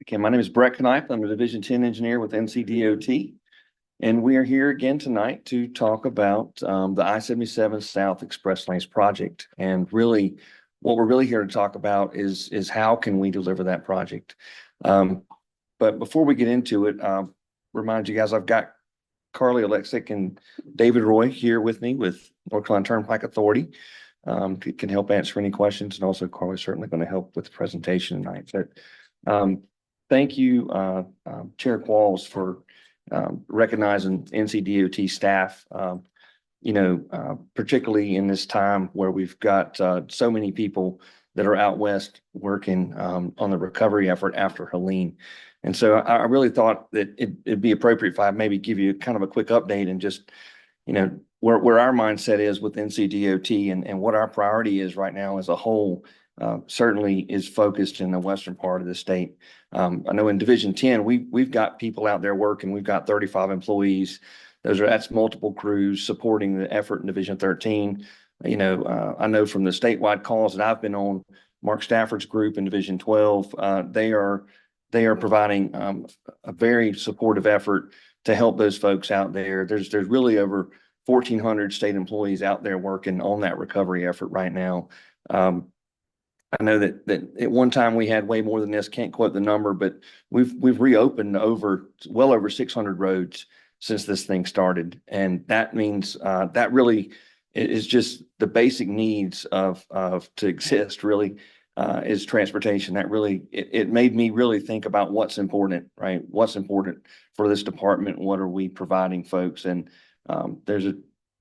Again, my name is Brett Knife. I'm a Division 10 engineer with NCDOT. And we are here again tonight to talk about the I-77 South Express Lanes project. And really, what we're really here to talk about is how can we deliver that project. But before we get into it, remind you guys, I've got Carly Alexic and David Roy here with me with North Carolina Turnpike Authority. Can help answer any questions, and also Carly's certainly going to help with the presentation tonight. But thank you, Chair Qualls, for recognizing NCDOT staff. Particularly in this time where we've got so many people that are out west working on the recovery effort after Helene. And so I really thought that it'd be appropriate if I maybe give you kind of a quick update and just, where our mindset is with NCDOT and what our priority is right now as a whole, certainly is focused in the western part of the state. I know in Division 10, we've got people out there working. We've got 35 employees. That's multiple crews supporting the effort in Division 13. I know from the statewide calls that I've been on, Mark Stafford's group in Division 12, they are providing a very supportive effort to help those folks out there. There's really over 1,400 state employees out there working on that recovery effort right now. I know that at one time we had way more than this, can't quote the number, but we've reopened well over 600 roads since this thing started. And that means that really is just the basic needs of to exist really is transportation. That really, it made me really think about what's important, right? What's important for this department? What are we providing folks? And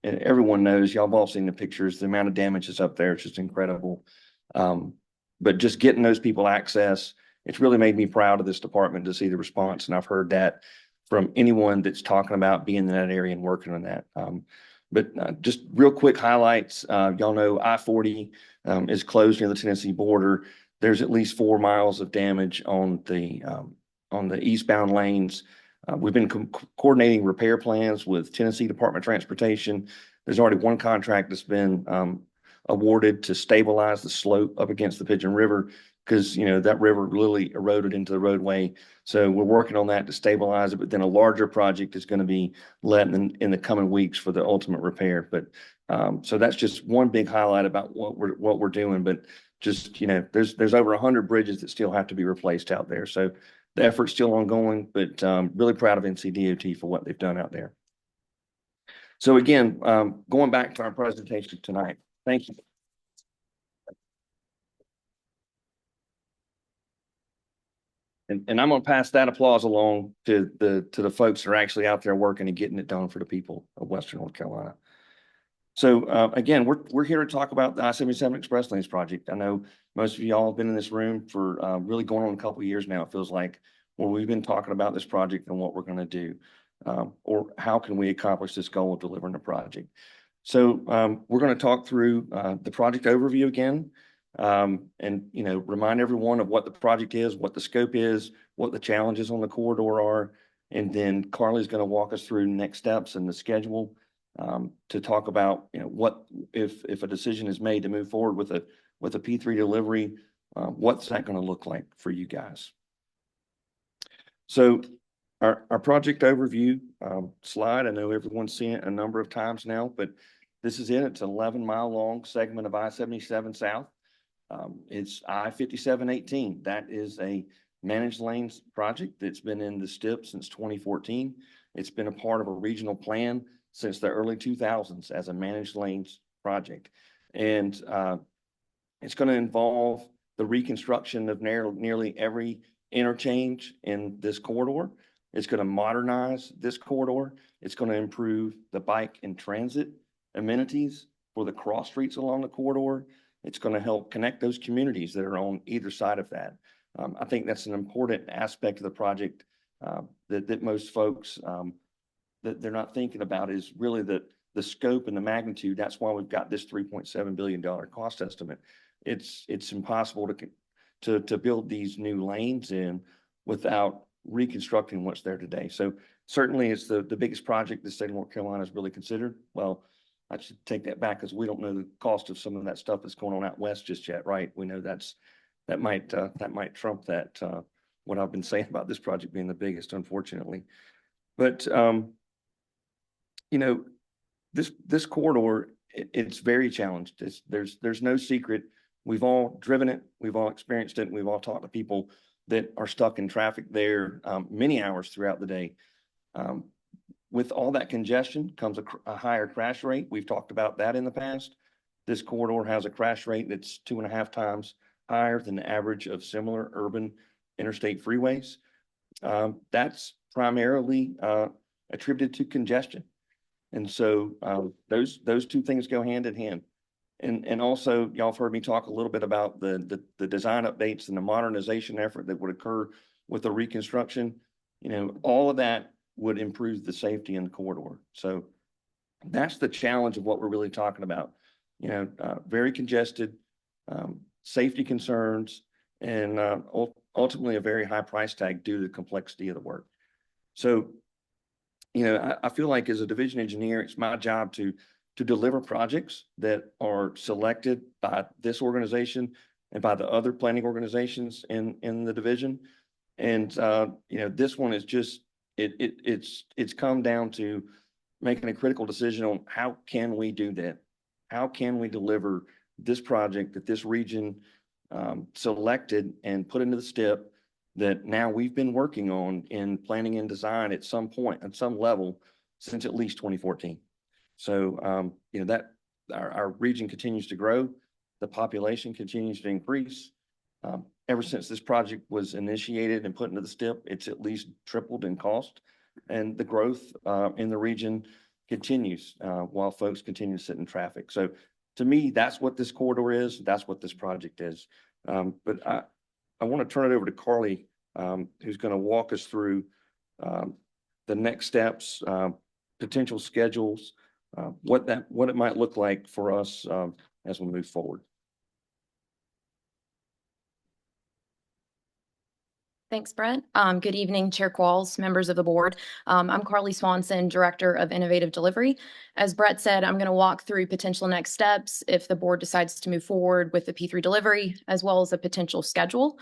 everyone knows, y'all have all seen the pictures, the amount of damage that's up there. It's just incredible. But just getting those people access, it's really made me proud of this department to see the response. And I've heard that from anyone that's talking about being in that area and working on that. But just real quick highlights. Y'all know I-40 is closed near the Tennessee border. There's at least 4 miles of damage on the eastbound lanes. We've been coordinating repair plans with Tennessee Department of Transportation. There's already one contract that's been awarded to stabilize the slope up against the Pigeon River because, that river really eroded into the roadway. So we're working on that to stabilize it, but then a larger project is going to be let in the coming weeks for the ultimate repair. But so that's just one big highlight about what we're doing. But just, there's over 100 bridges that still have to be replaced out there. So the effort's still ongoing, but really proud of NCDOT for what they've done out there. So again, going back to our presentation tonight, thank you. And I'm going to pass that applause along to the folks that are actually out there working and getting it done for the people of Western North Carolina. So again, we're here to talk about the I-77 Express Lanes project. I know most of y'all have been in this room for really going on a couple of years now. It feels like where we've been talking about this project and what we're going to do, or how can we accomplish this goal of delivering the project. So we're going to talk through the project overview again. And, you know, remind everyone of what the project is, what the scope is, what the challenges on the corridor are. And then Carly's going to walk us through next steps and the schedule to talk about, you know, what if a decision is made to move forward with a P3 delivery, what's that going to look like for you guys? So our project overview slide, I know everyone's seen it a number of times now, but this is it. It's an 11-mile long segment of I-77 South. It's I-5718. That is a managed lanes project that's been in the STIP since 2014. It's been a part of a regional plan since the early 2000s as a managed lanes project. And it's going to involve the reconstruction of nearly every interchange in this corridor. It's going to modernize this corridor. It's going to improve the bike and transit amenities for the cross streets along the corridor. It's going to help connect those communities that are on either side of that. I think that's an important aspect of the project that most folks that they're not thinking about is really the scope and the magnitude. That's why we've got this $3.7 billion cost estimate. It's impossible to build these new lanes in without reconstructing what's there today. So certainly it's the biggest project the state of North Carolina has really considered. Well, I should take that back because we don't know the cost of some of that stuff that's going on out west just yet, right? We know that might trump that what I've been saying about this project being the biggest, unfortunately. But you know, this corridor, it's very challenged. There's no secret. We've all driven it. We've all experienced it. We've all talked to people that are stuck in traffic there many hours throughout the day. With all that congestion comes a higher crash rate. We've talked about that in the past. This corridor has a crash rate that's 2.5 times higher than the average of similar urban interstate freeways. That's primarily attributed to congestion. And so those two things go hand in hand. And also, y'all have heard me talk a little bit about the design updates and the modernization effort that would occur with the reconstruction. You know, all of that would improve the safety in the corridor. So that's the challenge of what we're really talking about. You know, very congested, safety concerns, and ultimately a very high price tag due to the complexity of the work. So, you know, I feel like as a division engineer, it's my job to deliver projects that are selected by this organization and by the other planning organizations in the division. And you know, this one is just it's come down to making a critical decision on how can we do that? How can we deliver this project that this region selected and put into the STIP that now we've been working on in planning and design at some point, at some level, since at least 2014. So, you know, that our region continues to grow. The population continues to increase. Ever since this project was initiated and put into the STIP, it's at least tripled in cost. And the growth in the region continues while folks continue to sit in traffic. So to me, that's what this corridor is. That's what this project is. But I want to turn it over to Carly, who's going to walk us through the next steps, potential schedules, what it might look like for us as we move forward. Thanks, Brett. Good evening, Chair Qualls, members of the board. I'm Carly Swanson, Director of Innovative Delivery. As Brett said, I'm going to walk through potential next steps if the board decides to move forward with the P3 delivery, as well as a potential schedule.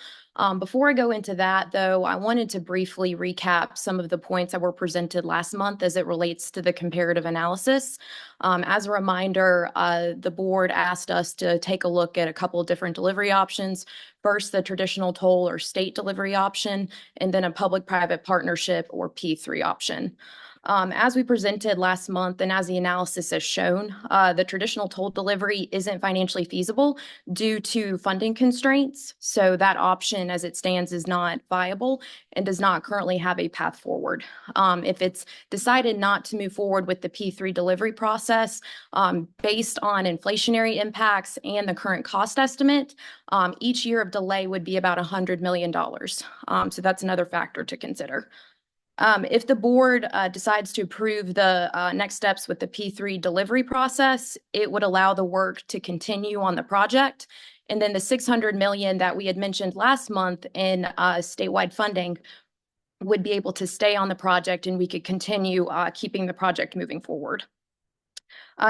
Before I go into that, though, I wanted to briefly recap some of the points that were presented last month as it relates to the comparative analysis. As a reminder, the board asked us to take a look at a couple of different delivery options. First, the traditional toll or state delivery option, and then a public-private partnership or P3 option. As we presented last month and as the analysis has shown, the traditional toll delivery isn't financially feasible due to funding constraints. So that option as it stands is not viable and does not currently have a path forward. If it's decided not to move forward with the P3 delivery process, based on inflationary impacts and the current cost estimate, each year of delay would be about $100 million. So that's another factor to consider. If the board decides to approve the next steps with the P3 delivery process, it would allow the work to continue on the project And then the 600 million that we had mentioned last month in statewide funding would be able to stay on the project and we could continue keeping the project moving forward.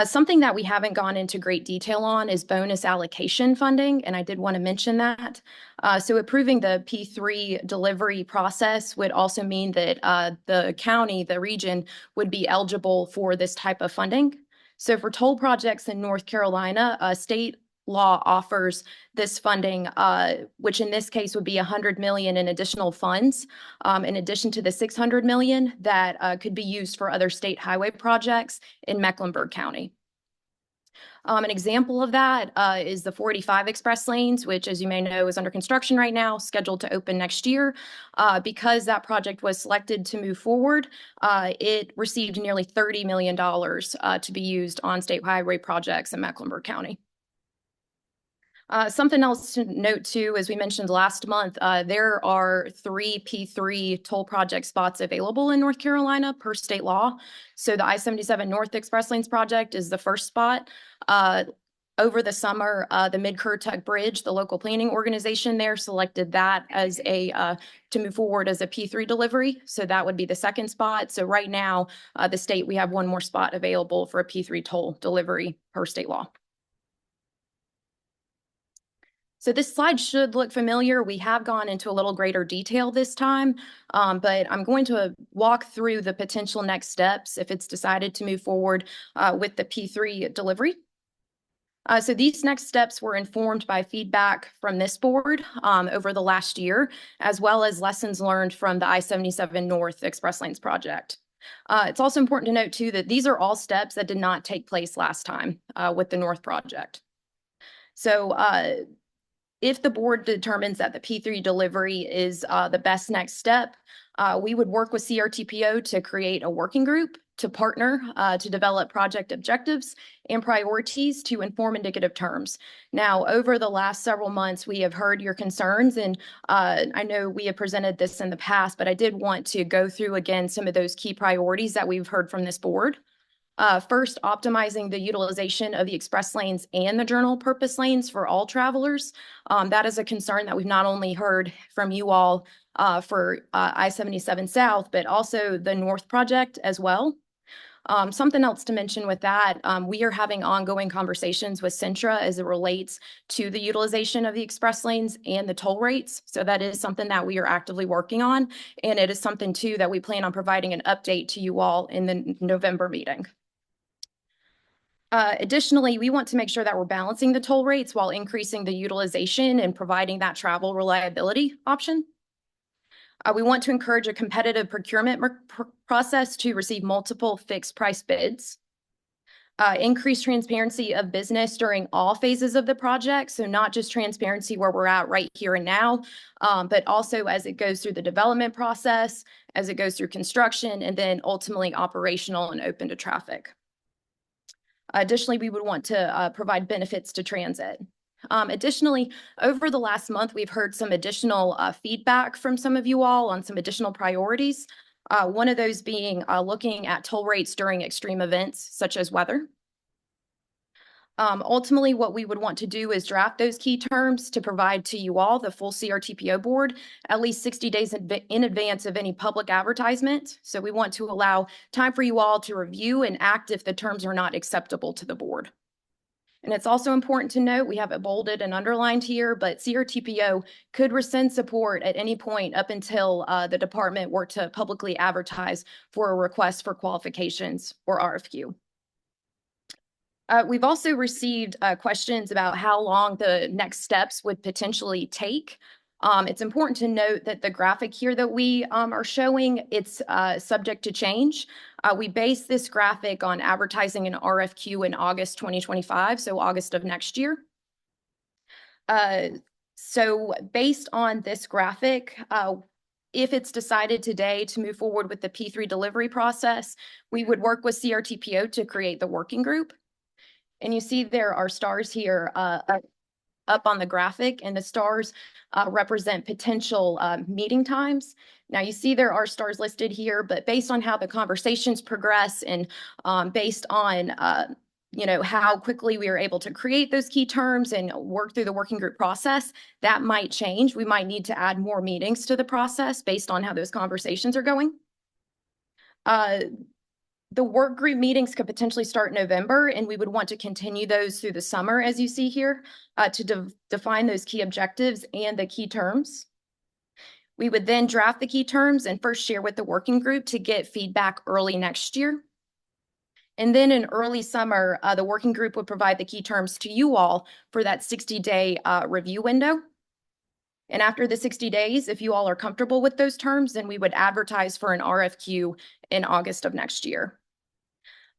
Something that we haven't gone into great detail on is bonus allocation funding, and I did want to mention that. So approving the P3 delivery process would also mean that the county, the region, would be eligible for this type of funding. So for toll projects in North Carolina, state law offers this funding, which in this case would be 100 million in additional funds, in addition to the 600 million that could be used for other state highway projects in Mecklenburg County. An example of that is the 485 express lanes, which, as you may know, is under construction right now, scheduled to open next year. Because that project was selected to move forward, it received nearly $30 million to be used on state highway projects in Mecklenburg County. Something else to note too, as we mentioned last month, there are 3 P3 toll project spots available in North Carolina per state law. So the I-77 North Express Lanes project is the first spot. Over the summer, the Mid-Currituck Bridge, the local planning organization there selected that as to move forward as a P3 delivery. So that would be the second spot. So right now, the state, we have one more spot available for a P3 toll delivery per state law. So this slide should look familiar. We have gone into a little greater detail this time, but I'm going to walk through the potential next steps if it's decided to move forward with the P3 delivery. So these next steps were informed by feedback from this board over the last year, as well as lessons learned from the I-77 North Express Lanes project. It's also important to note too that these are all steps that did not take place last time with the North project. So if the board determines that the P3 delivery is the best next step, we would work with CRTPO to create a working group to partner to develop project objectives and priorities to inform indicative terms. Now, over the last several months, we have heard your concerns, and I know we have presented this in the past, but I did want to go through again some of those key priorities that we've heard from this board. First, optimizing the utilization of the express lanes and the general purpose lanes for all travelers. That is a concern that we've not only heard from you all for I-77 South, but also the North project as well. Something else to mention with that, we are having ongoing conversations with Centra as it relates to the utilization of the express lanes and the toll rates. So that is something that we are actively working on. And it is something too that we plan on providing an update to you all in the November meeting. Additionally, we want to make sure that we're balancing the toll rates while increasing the utilization and providing that travel reliability option. We want to encourage a competitive procurement process to receive multiple fixed price bids. Increase transparency of business during all phases of the project. So not just transparency where we're at right here and now, but also as it goes through the development process, as it goes through construction, and then ultimately operational and open to traffic. Additionally, we would want to provide benefits to transit. Additionally, over the last month, we've heard some additional feedback from some of you all on some additional priorities. One of those being looking at toll rates during extreme events such as weather. Ultimately, what we would want to do is draft those key terms to provide to you all, the full CRTPO board, at least 60 days in advance of any public advertisement. So we want to allow time for you all to review and act if the terms are not acceptable to the board. And it's also important to note, we have it bolded and underlined here, but CRTPO could rescind support at any point up until the department were to publicly advertise for a request for qualifications or RFQ. We've also received questions about how long the next steps would potentially take. It's important to note that the graphic here that we are showing, it's subject to change. We base this graphic on advertising an RFQ in August 2025, so August of next year. So based on this graphic, if it's decided today to move forward with the P3 delivery process, we would work with CRTPO to create the working group. And you see there are stars here up on the graphic, and the stars represent potential meeting times. Now you see there are stars listed here, but based on how the conversations progress and based on how quickly we are able to create those key terms and work through the working group process, that might change. We might need to add more meetings to the process based on how those conversations are going. The work group meetings could potentially start in November, and we would want to continue those through the summer, as you see here, to define those key objectives and the key terms. We would then draft the key terms and first share with the working group to get feedback early next year. And then in early summer, the working group would provide the key terms to you all for that 60-day review window. And after the 60 days, if you all are comfortable with those terms, then we would advertise for an RFQ in August of next year.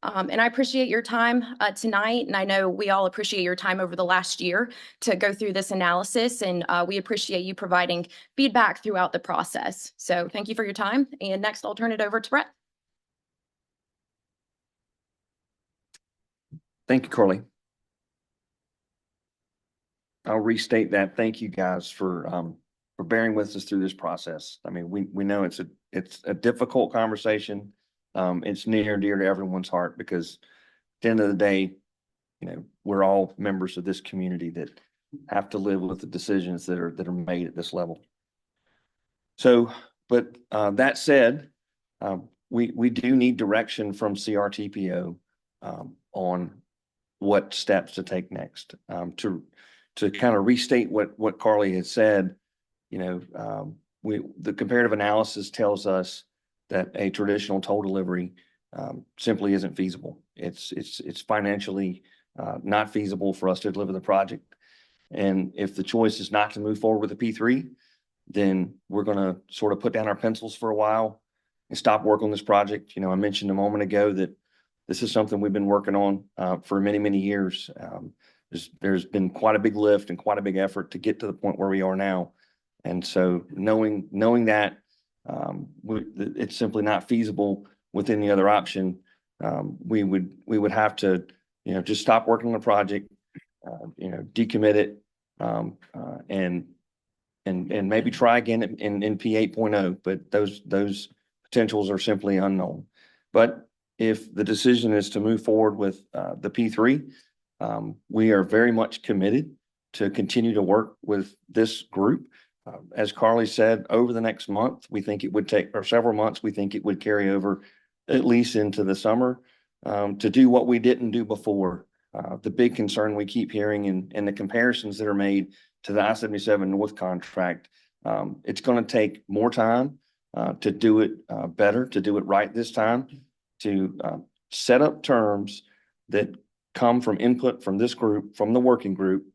And I appreciate your time tonight, and I know we all appreciate your time over the last year to go through this analysis, and we appreciate you providing feedback throughout the process. So thank you for your time, and next I'll turn it over to Brett. Thank you, Carly. I'll restate that. Thank you guys for bearing with us through this process. I mean, we know it's a difficult conversation. It's near and dear to everyone's heart because at the end of the day, we're all members of this community that have to live with the decisions that are made at this level. So, but that said, we do need direction from CRTPO on what steps to take next. To kind of restate what Carly had said, the comparative analysis tells us that a traditional toll delivery simply isn't feasible. It's financially not feasible for us to deliver the project. And if the choice is not to move forward with the P3, then we're going to sort of put down our pencils for a while and stop work on this project. I mentioned a moment ago that this is something we've been working on for many, many years. There's been quite a big lift and quite a big effort to get to the point where we are now. And so knowing that it's simply not feasible with any other option, we would have to, just stop working on the project, decommit it, and maybe try again in P 8.0, but those potentials are simply unknown. But if the decision is to move forward with the P3, we are very much committed to continue to work with this group. As Carly said, over the next month, we think it would take, or several months, we think it would carry over at least into the summer to do what we didn't do before. The big concern we keep hearing and the comparisons that are made to the I-77 North contract, it's going to take more time to do it better, to do it right this time, to set up terms that come from input from this group, from the working group,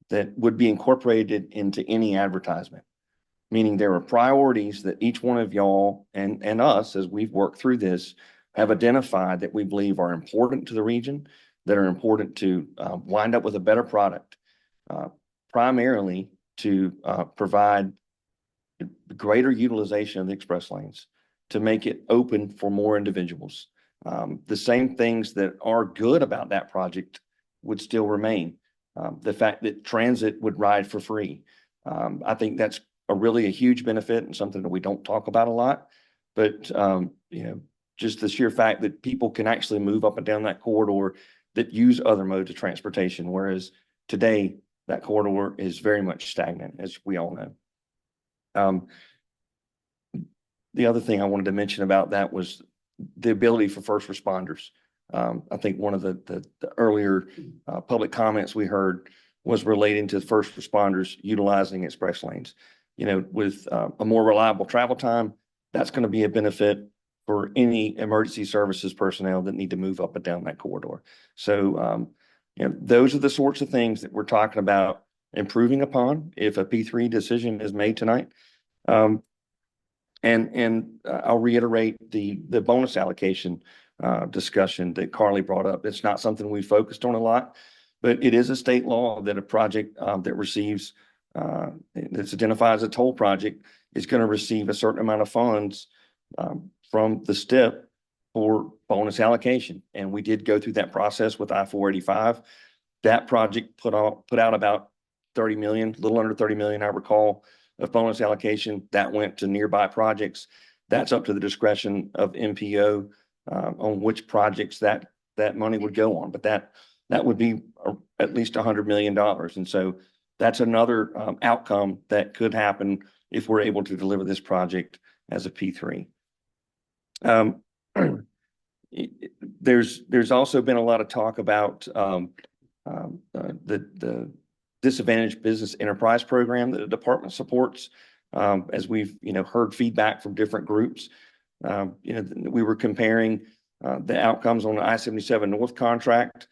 that would be incorporated into any advertisement. Meaning there are priorities that each one of y'all and us, as we've worked through this, have identified that we believe are important to the region, that are important to wind up with a better product, primarily to provide greater utilization of the express lanes, to make it open for more individuals. The same things that are good about that project would still remain. The fact that transit would ride for free. I think that's really a huge benefit and something that we don't talk about a lot. But, just the sheer fact that people can actually move up and down that corridor that use other modes of transportation, whereas today that corridor is very much stagnant, as we all know. The other thing I wanted to mention about that was the ability for first responders. I think one of the earlier public comments we heard was relating to first responders utilizing express lanes. With a more reliable travel time, that's going to be a benefit for any emergency services personnel that need to move up and down that corridor. So, those are the sorts of things that we're talking about improving upon if a P3 decision is made tonight. And I'll reiterate the bonus allocation discussion that Carly brought up. It's not something we focused on a lot, but it is a state law that a project that receives, that's identified as a toll project, is going to receive a certain amount of funds from the STIP for bonus allocation. And we did go through that process with I-485. That project put out about 30 million, a little under 30 million, I recall, of bonus allocation that went to nearby projects. That's up to the discretion of MPO on which projects that that money would go on, but that would be at least $100 million. And so that's another outcome that could happen if we're able to deliver this project as a P3. There's also been a lot of talk about the Disadvantaged Business Enterprise Program that the department supports. As we've heard feedback from different groups, we were comparing the outcomes on the I-77 North contract.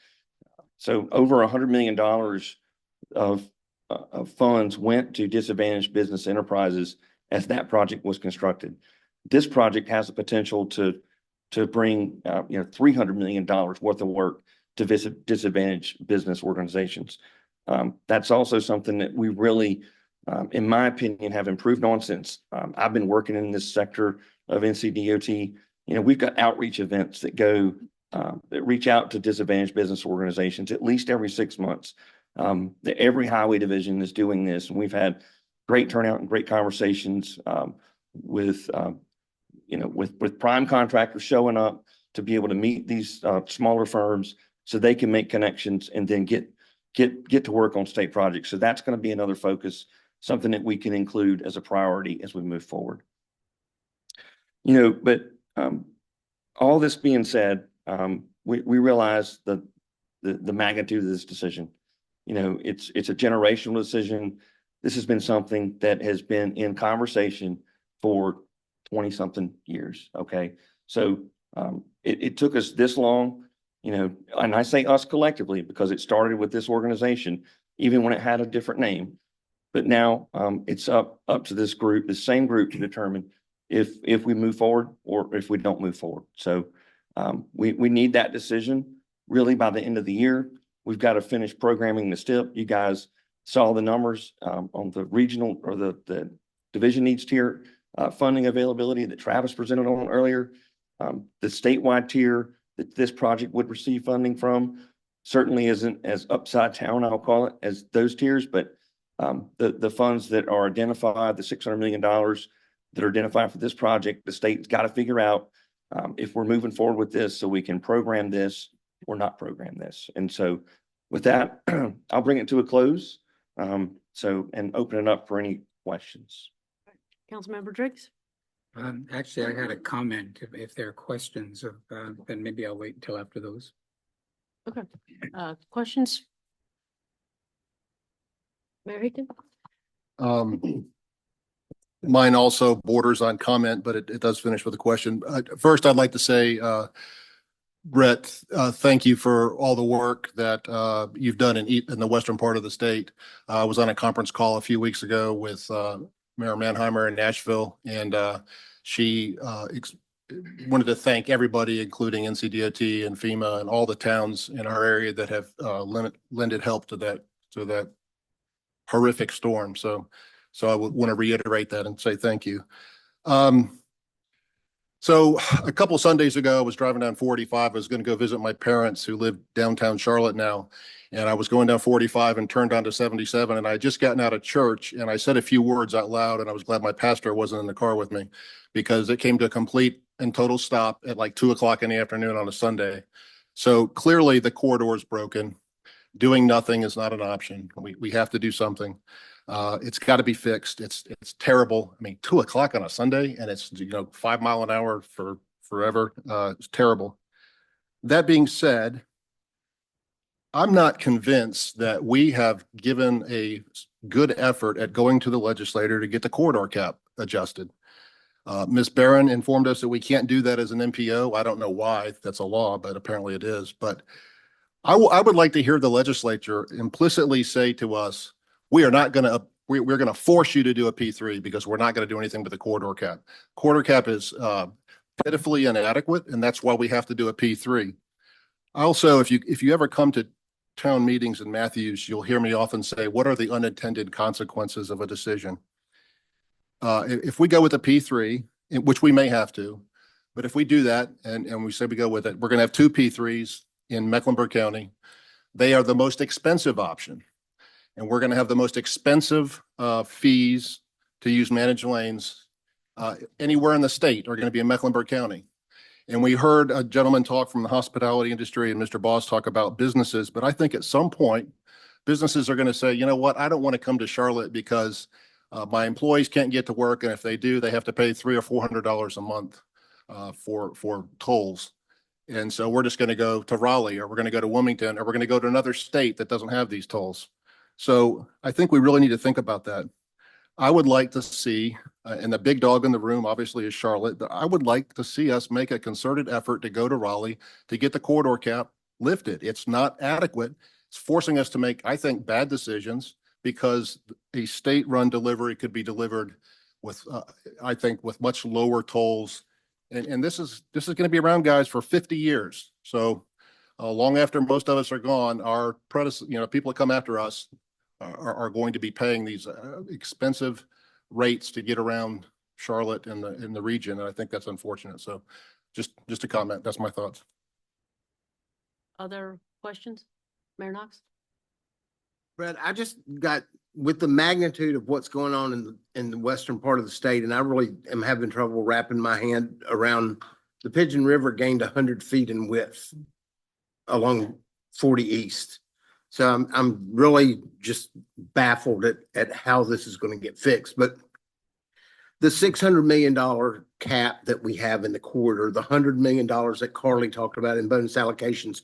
So over $100 million of funds went to disadvantaged business enterprises as that project was constructed. This project has the potential to bring $300 million worth of work to disadvantaged business organizations. That's also something that we really, in my opinion, have improved on since I've been working in this sector of NCDOT. We've got outreach events that go that reach out to disadvantaged business organizations at least every 6 months. Every highway division is doing this, and we've had great turnout and great conversations with prime contractors showing up to be able to meet these smaller firms so they can make connections and then get to work on state projects. So that's going to be another focus, something that we can include as a priority as we move forward. But all this being said, we realize the magnitude of this decision. It's a generational decision. This has been something that has been in conversation for 20-something years. Okay. So it took us this long, and I say us collectively because it started with this organization, even when it had a different name. But now it's up to this group, the same group, to determine if we move forward or if we don't move forward. So we need that decision really by the end of the year. We've got to finish programming the STIP. You guys saw the numbers on the regional or the division needs tier funding availability that Travis presented on earlier. The statewide tier that this project would receive funding from certainly isn't as upside down, I'll call it, as those tiers, but the funds that are identified, the $600 million that are identified for this project, the state's got to figure out if we're moving forward with this so we can program this or not program this. And so with that, I'll bring it to a close. And open it up for any questions. Councilmember Driggs? Actually, I had a comment. If there are questions, then maybe I'll wait until after those. Okay. Questions? Mayor Hickton? Mine also borders on comment, but it does finish with a question. First, I'd like to say, Brett, thank you for all the work that you've done in the western part of the state. I was on a conference call a few weeks ago with Mayor Manheimer in Nashville, and she wanted to thank everybody, including NCDOT and FEMA and all the towns in our area that have lended help to that horrific storm. So I would want to reiterate that and say thank you. So a couple of Sundays ago, I was driving down 45. I was going to go visit my parents who live downtown Charlotte now. And I was going down 45 and turned onto 77. And I had just gotten out of church and I said a few words out loud. And I was glad my pastor wasn't in the car with me because it came to a complete and total stop at like 2:00 in the afternoon on a Sunday. So clearly the corridor is broken. Doing nothing is not an option. We have to do something. It's got to be fixed. It's terrible. I mean, 2:00 on a Sunday and it's 5 mile an hour for forever. It's terrible. That being said, I'm not convinced that we have given a good effort at going to the legislator to get the corridor cap adjusted. Ms. Barron informed us that we can't do that as an MPO. I don't know why that's a law, but apparently it is. But I would like to hear the legislature implicitly say to us, we're going to force you to do a P3 because we're not going to do anything with the corridor cap. Corridor cap is pitifully inadequate, and that's why we have to do a P3. Also, if you ever come to town meetings in Matthews, you'll hear me often say, what are the unintended consequences of a decision? If we go with a P3, which we may have to, but if we do that and we say we go with it, we're going to have 2 P3s in Mecklenburg County. They are the most expensive option. And we're going to have the most expensive fees to use managed lanes anywhere in the state are going to be in Mecklenburg County. And we heard a gentleman talk from the hospitality industry and Mr. Boss talk about businesses, but I think at some point, businesses are going to say, you know what, I don't want to come to Charlotte because my employees can't get to work, and if they do, they have to pay $300 or $400 a month for tolls. And so we're just going to go to Raleigh, or we're going to go to Wilmington, or we're going to go to another state that doesn't have these tolls. So I think we really need to think about that. I would like to see, and the big dog in the room obviously is Charlotte, I would like to see us make a concerted effort to go to Raleigh to get the corridor cap lifted. It's not adequate. It's forcing us to make, I think, bad decisions because a state-run delivery could be delivered with, I think, with much lower tolls. And this is going to be around, guys, for 50 years. So long after most of us are gone, our people that come after us are going to be paying these expensive rates to get around Charlotte and in the region. And I think that's unfortunate. So just a comment. That's my thoughts. Other questions? Mayor Knox? Brett, I just got, with the magnitude of what's going on in the western part of the state, and I really am having trouble wrapping my hand around, the Pigeon River gained 100 feet in width along 40 East. So I'm really just baffled at how this is going to get fixed. But the $600 million cap that we have in the corridor, the $100 million that Carly talked about in bonus allocations,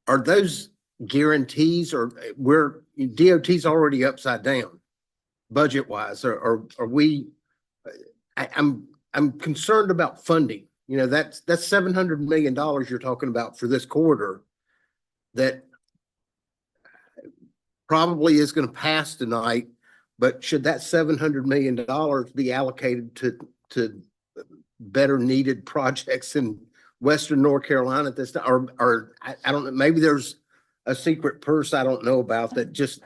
are those guarantees, or where DOT's already upside down budget wise? Or are we, I'm concerned about funding. You know, that's $700 million you're talking about for this corridor that probably is going to pass tonight, but should that $700 million be allocated to better needed projects in Western North Carolina at this time? Or I don't know, maybe there's a secret purse I don't know about that just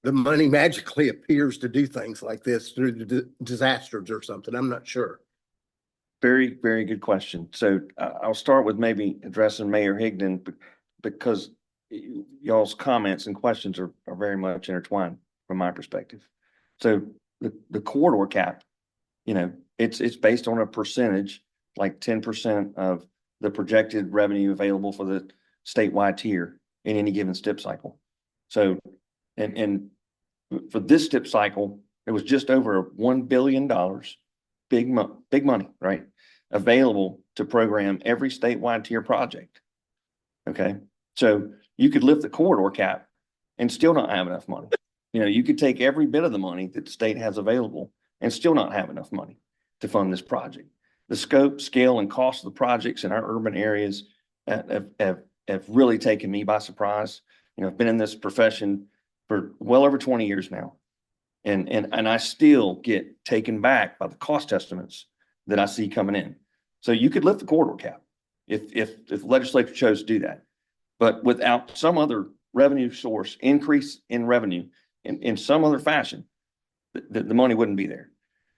the money magically appears to do things like this through the disasters or something. I'm not sure. Very, very good question. So I'll start with maybe addressing Mayor Higdon because y'all's comments and questions are very much intertwined from my perspective. So the corridor cap, you know, it's based on a percentage, like 10% of the projected revenue available for the statewide tier in any given STIP cycle. So, and for this STIP cycle, it was just over $1 billion, big money, right? Available to program every statewide tier project. Okay. So you could lift the corridor cap and still not have enough money. You know, you could take every bit of the money that the state has available and still not have enough money to fund this project. The scope, scale, and cost of the projects in our urban areas have really taken me by surprise. You know, I've been in this profession for well over 20 years now. And I still get taken back by the cost estimates that I see coming in. So you could lift the corridor cap if the legislature chose to do that. But without some other revenue source, increase in revenue in some other fashion, the money wouldn't be there.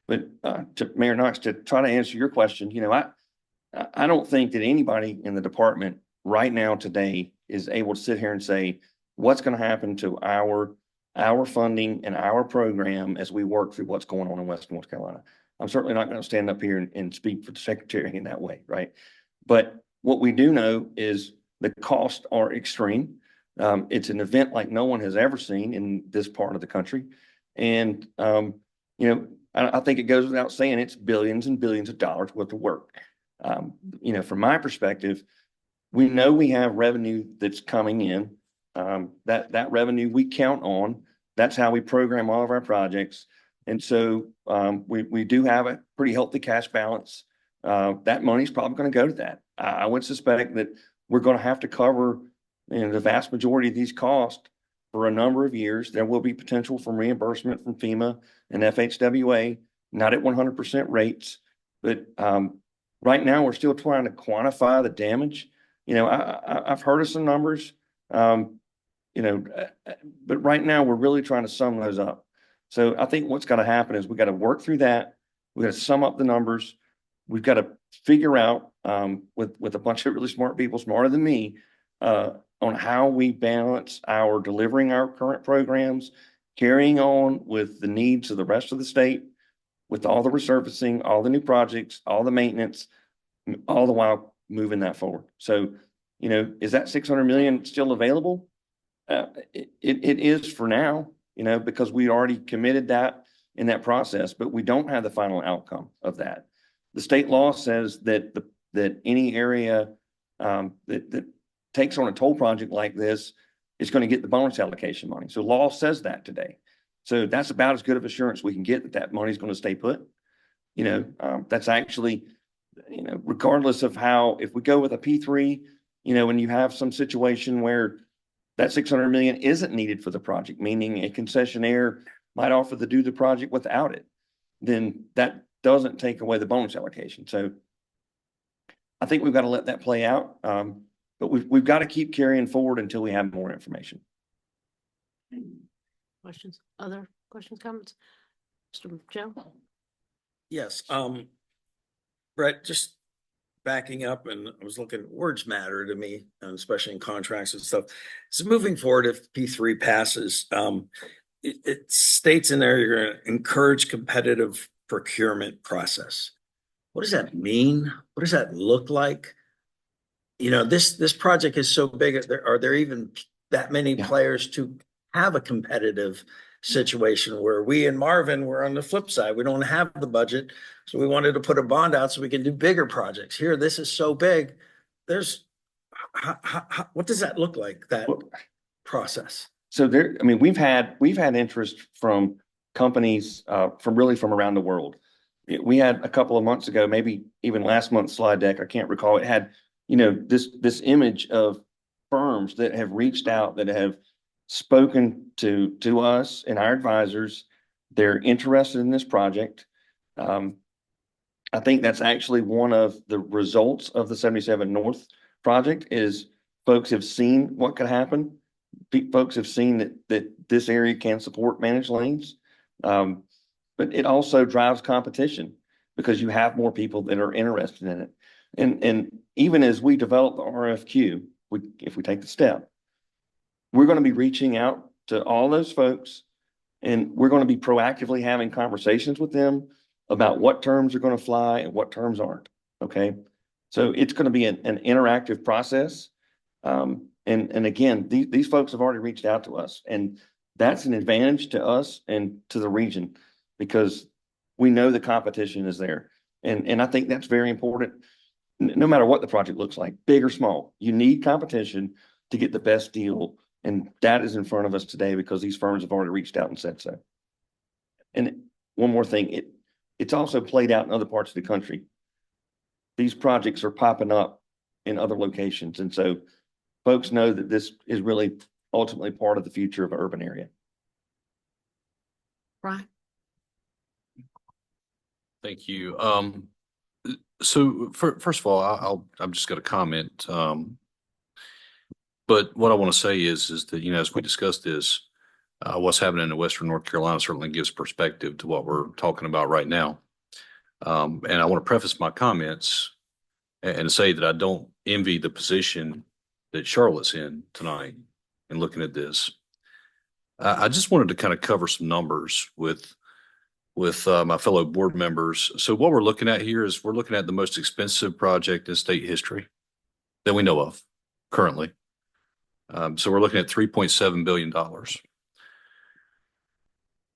But to Mayor Knox, to try to answer your question, you know, I don't think that anybody in the department right now today is able to sit here and say what's going to happen to our funding and our program as we work through what's going on in Western North Carolina. I'm certainly not going to stand up here and speak for the secretary in that way, right? But what we do know is the costs are extreme. It's an event like no one has ever seen in this part of the country. And, you know, I think it goes without saying it's billions and billions of dollars worth of work. You know, from my perspective, we know we have revenue that's coming in. That revenue we count on. That's how we program all of our projects. And so we do have a pretty healthy cash balance. That money's probably going to go to that. I would suspect that we're going to have to cover, you know, the vast majority of these costs for a number of years. There will be potential for reimbursement from FEMA and FHWA, not at 100% rates. But right now, we're still trying to quantify the damage. You know, I've heard of some numbers, you know, but right now we're really trying to sum those up. So I think what's got to happen is we got to work through that. We got to sum up the numbers. We've got to figure out with a bunch of really smart people, smarter than me, on how we balance our delivering our current programs, carrying on with the needs of the rest of the state, with all the resurfacing, all the new projects, all the maintenance, all the while moving that forward. So, you know, is that 600 million still available? It is for now, you know, because we already committed that in that process, but we don't have the final outcome of that. The state law says that that any area that takes on a toll project like this is going to get the bonus allocation money. So law says that today. So that's about as good of assurance we can get that that money is going to stay put. You know, that's actually, you know, regardless of how, if we go with a P3, you know, when you have some situation where that 600 million isn't needed for the project, meaning a concessionaire might offer to do the project without it, then that doesn't take away the bonus allocation. So I think we've got to let that play out. But we've got to keep carrying forward until we have more information. Questions, other questions, comments? Mr. Joe? Yes, Brett, just backing up, and I was looking, words matter to me, and especially in contracts and stuff. So moving forward, if P3 passes, it states in there you're going to encourage competitive procurement process. What does that mean? What does that look like? You know, this project is so big. Are there even that many players to have a competitive situation where we in Marvin were on the flip side? We don't have the budget, so we wanted to put a bond out so we can do bigger projects. Here, this is so big. There's what does that look like, that process? So there, I mean, we've had interest from companies from around the world. We had a couple of months ago, maybe even last month's slide deck, I can't recall. It had, you know, this image of firms that have reached out, that have spoken to us and our advisors. They're interested in this project. I think that's actually one of the results of the 77 North project is folks have seen what could happen. Folks have seen that this area can support managed lanes. But it also drives competition because you have more people that are interested in it. And even as we develop the RFQ, if we take the step, we're going to be reaching out to all those folks, and we're going to be proactively having conversations with them about what terms are going to fly and what terms aren't. Okay. So it's going to be an interactive process. And again, these folks have already reached out to us, and that's an advantage to us and to the region because we know the competition is there. And I think that's very important. No matter what the project looks like, big or small, you need competition to get the best deal. And that is in front of us today because these firms have already reached out and said so. And one more thing, it's also played out in other parts of the country. These projects are popping up in other locations. And so folks know that this is really ultimately part of the future of an urban area. Right. Thank you. So first of all, I'm just going to comment. But what I want to say is that, you know, as we discussed this, what's happening in Western North Carolina certainly gives perspective to what we're talking about right now. And I want to preface my comments and say that I don't envy the position that Charlotte's in tonight in looking at this. I just wanted to kind of cover some numbers with my fellow board members. So what we're looking at here is we're looking at the most expensive project in state history that we know of currently. So we're looking at $3.7 billion.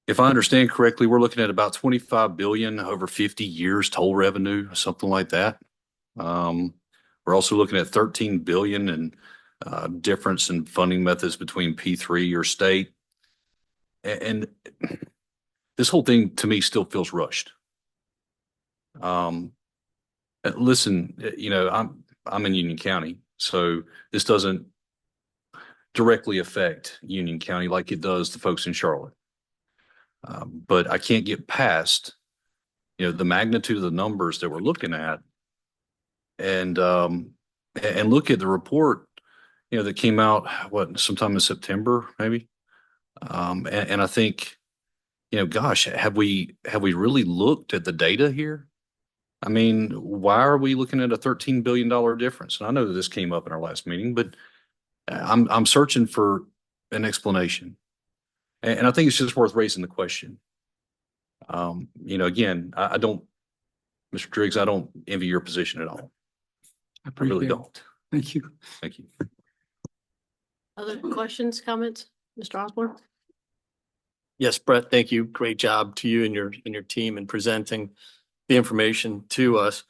If I understand correctly, we're looking at about 25 billion over 50 years toll revenue, something like that. We're also looking at 13 billion in difference in funding methods between P3 or state. And this whole thing to me still feels rushed. Listen, you know, I'm in Union County, so this doesn't directly affect Union County like it does the folks in Charlotte. But I can't get past, you know, the magnitude of the numbers that we're looking at, and look at the report, you know, that came out sometime in September maybe, and I think, you know, gosh, have we really looked at the data here? I mean, why are we looking at a $13 billion difference? And I know that this came up in our last meeting, but I'm searching for an explanation. And I think it's just worth raising the question. You know, again, I don't, Mr. Driggs, I don't envy your position at all. I really appreciate it. don't. Thank you. Thank you. Other questions, comments, Mr. Osborne? Yes, Brett, thank you. Great job to you and your team in presenting the information to us.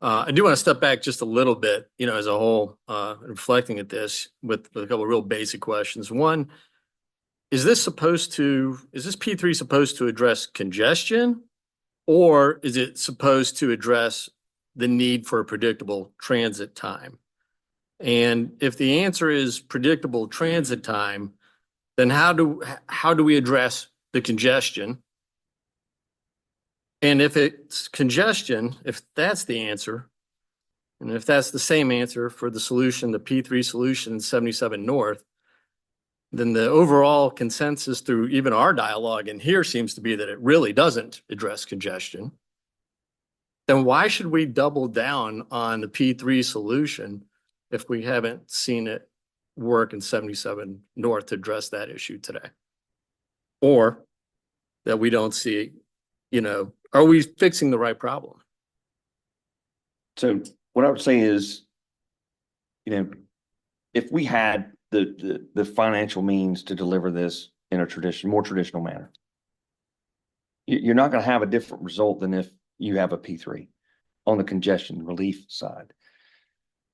I do want to step back just a little bit, as a whole, reflecting at this with a couple of real basic questions. One, is this P3 supposed to address congestion, or is it supposed to address the need for a predictable transit time? And if the answer is predictable transit time, then how do we address the congestion? And if it's congestion, if that's the answer, and if that's the same answer for the solution, the P3 solution in 77 North, then the overall consensus through even our dialogue in here seems to be that it really doesn't address congestion. Then why should we double down on the P3 solution if we haven't seen it work in 77 North to address that issue today? Or that we don't see, are we fixing the right problem? So what I would say is, if we had the financial means to deliver this in a more traditional manner, you're not going to have a different result than if you have a P3 on the congestion relief side.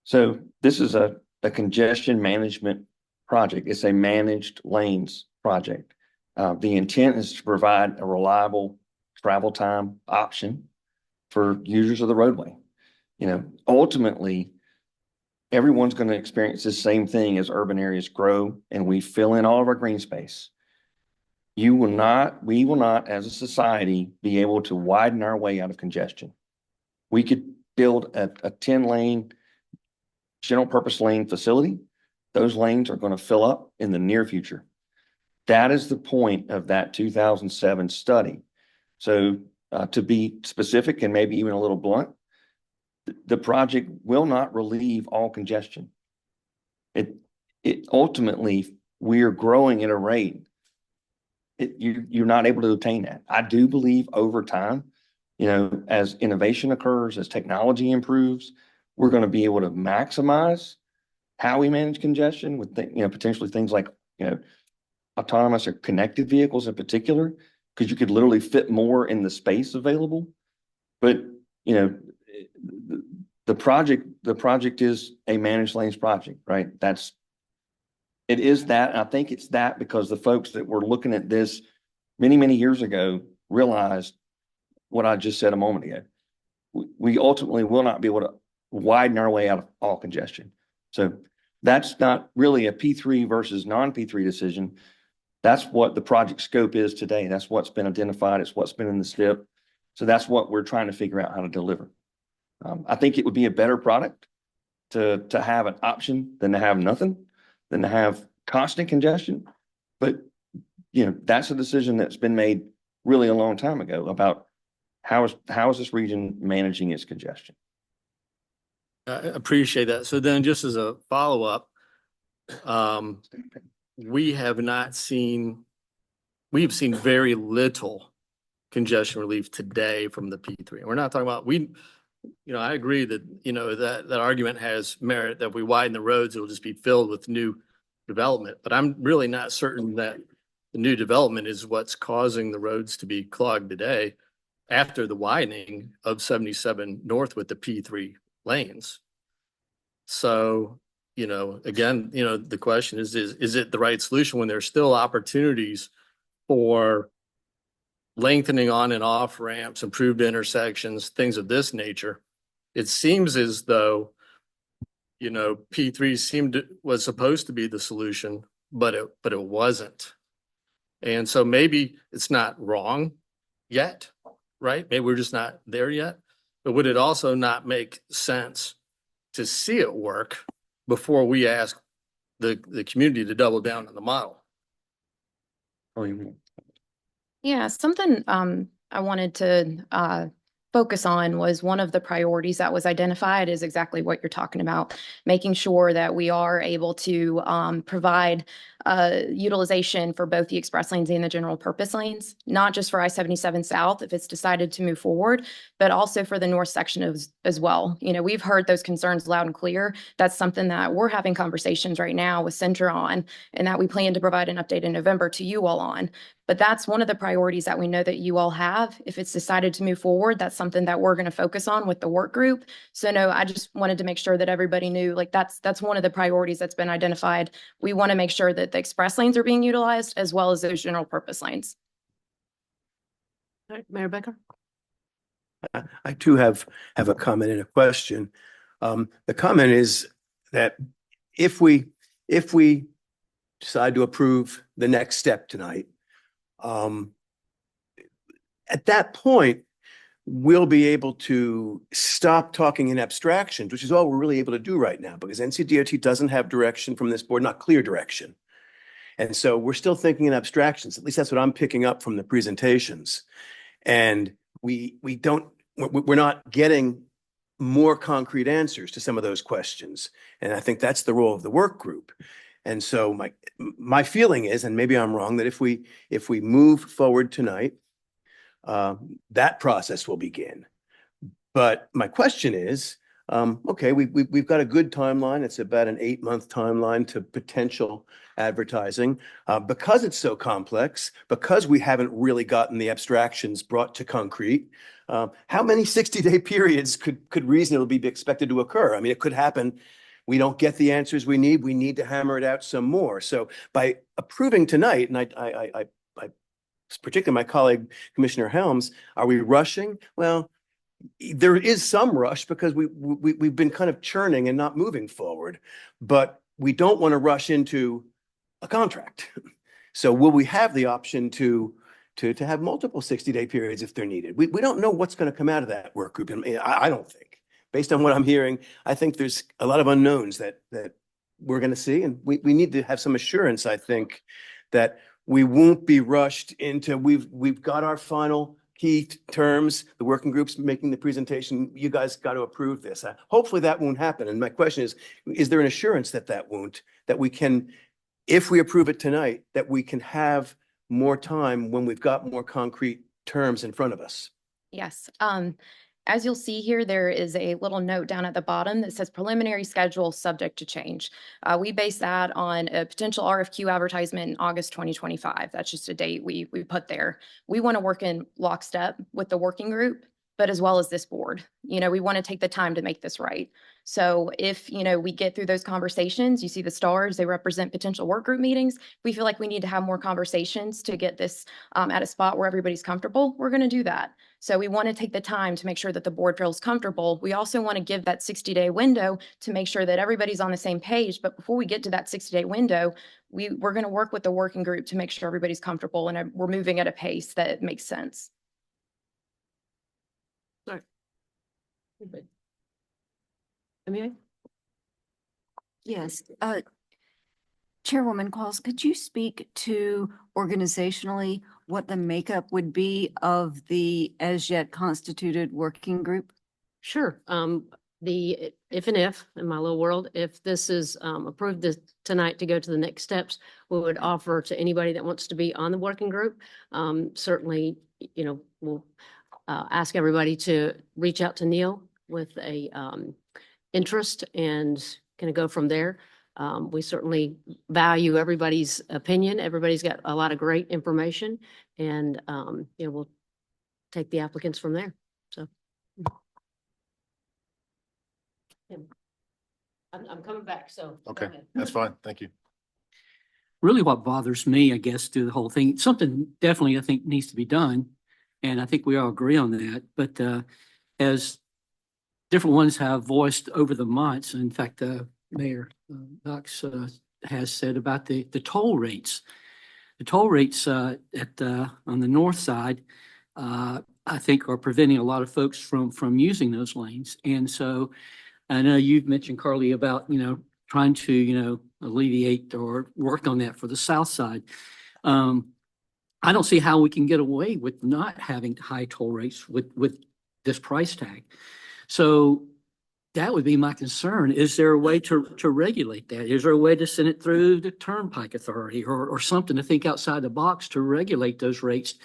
So this is a congestion management project. It's a managed lanes project. The intent is to provide a reliable travel time option for users of the roadway. Ultimately, everyone's going to experience the same thing as urban areas grow and we fill in all of our green space. We will not, as a society, be able to widen our way out of congestion. We could build a 10-lane general purpose lane facility. Those lanes are going to fill up in the near future. That is the point of that 2007 study. So to be specific and maybe even a little blunt, the project will not relieve all congestion. It ultimately, we are growing at a rate. You're not able to attain that. I do believe over time, as innovation occurs, as technology improves, we're going to be able to maximize how we manage congestion with, potentially things like, autonomous or connected vehicles in particular, because you could literally fit more in the space available. But, the project is a managed lanes project, right? It is that. And I think it's that because the folks that were looking at this many, many years ago realized what I just said a moment ago. We ultimately will not be able to widen our way out of all congestion. So that's not really a P3 versus non-P3 decision. That's what the project scope is today. That's what's been identified. It's what's been in the STIP. So that's what we're trying to figure out how to deliver. I think it would be a better product to have an option than to have nothing, than to have constant congestion. But, that's a decision that's been made really a long time ago about how is this region managing its congestion. I appreciate that. So then just as a follow-up, we've seen very little congestion relief today from the P3. We're not talking about, I agree that, that argument has merit, that if we widen the roads, it'll just be filled with new development. But I'm really not certain that the new development is what's causing the roads to be clogged today after the widening of 77 North with the P3 lanes. So, again, the question is it the right solution when there's still opportunities for lengthening on and off ramps, improved intersections, things of this nature? It seems as though, P3 was supposed to be the solution, but it wasn't. And so maybe it's not wrong yet, right? Maybe we're just not there yet. But would it also not make sense to see it work before we ask the community to double down on the model? Yeah, something I wanted to focus on was one of the priorities that was identified is exactly what you're talking about, making sure that we are able to provide utilization for both the express lanes and the general purpose lanes, not just for I-77 South if it's decided to move forward, but also for the north section as well. You know, we've heard those concerns loud and clear. That's something that we're having conversations right now with Centra on, and that we plan to provide an update in November to you all on. But that's one of the priorities that we know that you all have. If it's decided to move forward, that's something that we're going to focus on with the work group. So no, I just wanted to make sure that everybody knew, like that's one of the priorities that's been identified. We want to make sure that the express lanes are being utilized as well as those general purpose lanes. All right, Mayor Becker? I too have a comment and a question. The comment is that if we decide to approve the next step tonight, at that point, we'll be able to stop talking in abstractions, which is all we're really able to do right now, because NCDOT doesn't have direction from this board, not clear direction. And so we're still thinking in abstractions. At least that's what I'm picking up from the presentations. And we're not getting more concrete answers to some of those questions. And I think that's the role of the work group. And so my feeling is, and maybe I'm wrong, that if we move forward tonight, that process will begin. But my question is, okay, we've got a good timeline. It's about an 8-month timeline to potential advertising. Because it's so complex, because we haven't really gotten the abstractions brought to concrete, how many 60-day periods could reasonably be expected to occur? I mean, it could happen. We don't get the answers we need. We need to hammer it out some more. So by approving tonight, and I particularly my colleague, Commissioner Helms, are we rushing? Well, there is some rush because we've been kind of churning and not moving forward, but we don't want to rush into a contract. So will we have the option to have multiple 60-day periods if they're needed? We don't know what's going to come out of that work group. I don't think. Based on what I'm hearing, I think there's a lot of unknowns that we're going to see, and we need to have some assurance, I think, that we won't be rushed into, we've got our final key terms, the working group's making the presentation, you guys got to approve this. Hopefully that won't happen. And my question is there an assurance that won't, that we can, if we approve it tonight, that we can have more time when we've got more concrete terms in front of us? Yes. As you'll see here, there is a little note down at the bottom that says preliminary schedule subject to change. We base that on a potential RFQ advertisement in August 2025. That's just a date we put there. We want to work in lockstep with the working group, but as well as this board. You know, we want to take the time to make this right. So if, you know, we get through those conversations, you see the stars, they represent potential work group meetings. We feel like we need to have more conversations to get this at a spot where everybody's comfortable. We're going to do that. So we want to take the time to make sure that the board feels comfortable. We also want to give that 60-day window to make sure that everybody's on the same page. But before we get to that 60-day window, we're going to work with the working group to make sure everybody's comfortable and we're moving at a pace that makes sense. Sorry. Amelia? Yes, Chairwoman Qualls, could you speak to organizationally what the makeup would be of the as yet constituted working group? Sure. If in my little world, if this is approved tonight to go to the next steps, we would offer to anybody that wants to be on the working group. Certainly, you know, we'll ask everybody to reach out to Neil with a interest and kind of go from there. We certainly value everybody's opinion. Everybody's got a lot of great information, and you know, we'll take the applicants from there. So I'm coming back. So okay, that's fine. Thank you. Really what bothers me, I guess, through the whole thing, something definitely I think needs to be done. And I think we all agree on that. But as different ones have voiced over the months, in fact, Mayor Knox has said about the toll rates. The toll rates on the north side, I think, are preventing a lot of folks from using those lanes. And so I know you've mentioned, Carly, about, you know, trying to, you know, alleviate or work on that for the south side. I don't see how we can get away with not having high toll rates with this price tag. So that would be my concern. Is there a way to regulate that? Is there a way to send it through the Turnpike Authority or something to think outside the box to regulate those rates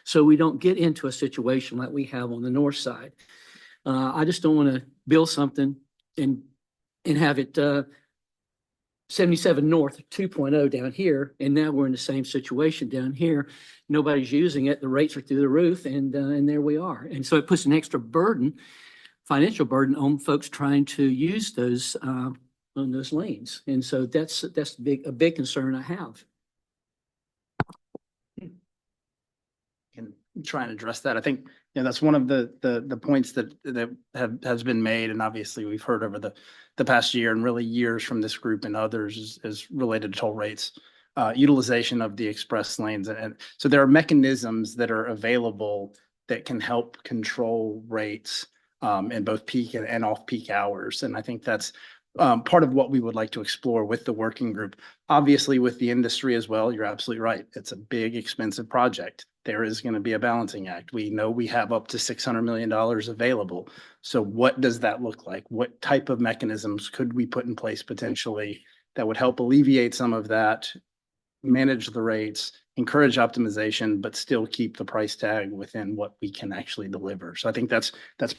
so we don't get into a situation like we have on the north side? I just don't want to build something and have it 77 North 2.0 down here, and now we're in the same situation down here. Nobody's using it. The rates are through the roof, and there we are. And so it puts an extra burden, financial burden, on folks trying to use those on those lanes. And so that's a big concern I have. Can try and address that. I think, that's one of the points that has been made, and obviously we've heard over the past year and really years from this group and others is related to toll rates, utilization of the express lanes. And so there are mechanisms that are available that can help control rates in both peak and off-peak hours. And I think that's part of what we would like to explore with the working group. Obviously, with the industry as well, you're absolutely right. It's a big, expensive project. There is going to be a balancing act. We know we have up to $600 million available. So what does that look like? What type of mechanisms could we put in place potentially that would help alleviate some of that, manage the rates, encourage optimization, but still keep the price tag within what we can actually deliver? So I think that's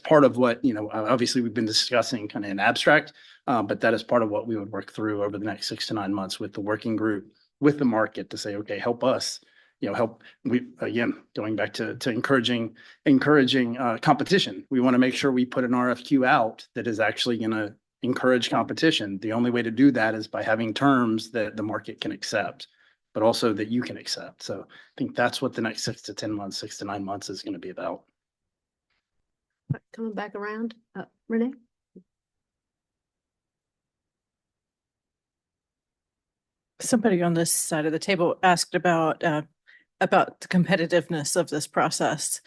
part of what, obviously we've been discussing kind of in abstract, but that is part of what we would work through over the next 6 to 9 months with the working group, with the market, to say, okay, help us, going back to encouraging competition. We want to make sure we put an RFQ out that is actually going to encourage competition. The only way to do that is by having terms that the market can accept, but also that you can accept. So I think that's what the next 6 to 10 months, 6 to 9 months is going to be about. Coming back around, Renee? Somebody on this side of the table asked about the competitiveness of this process.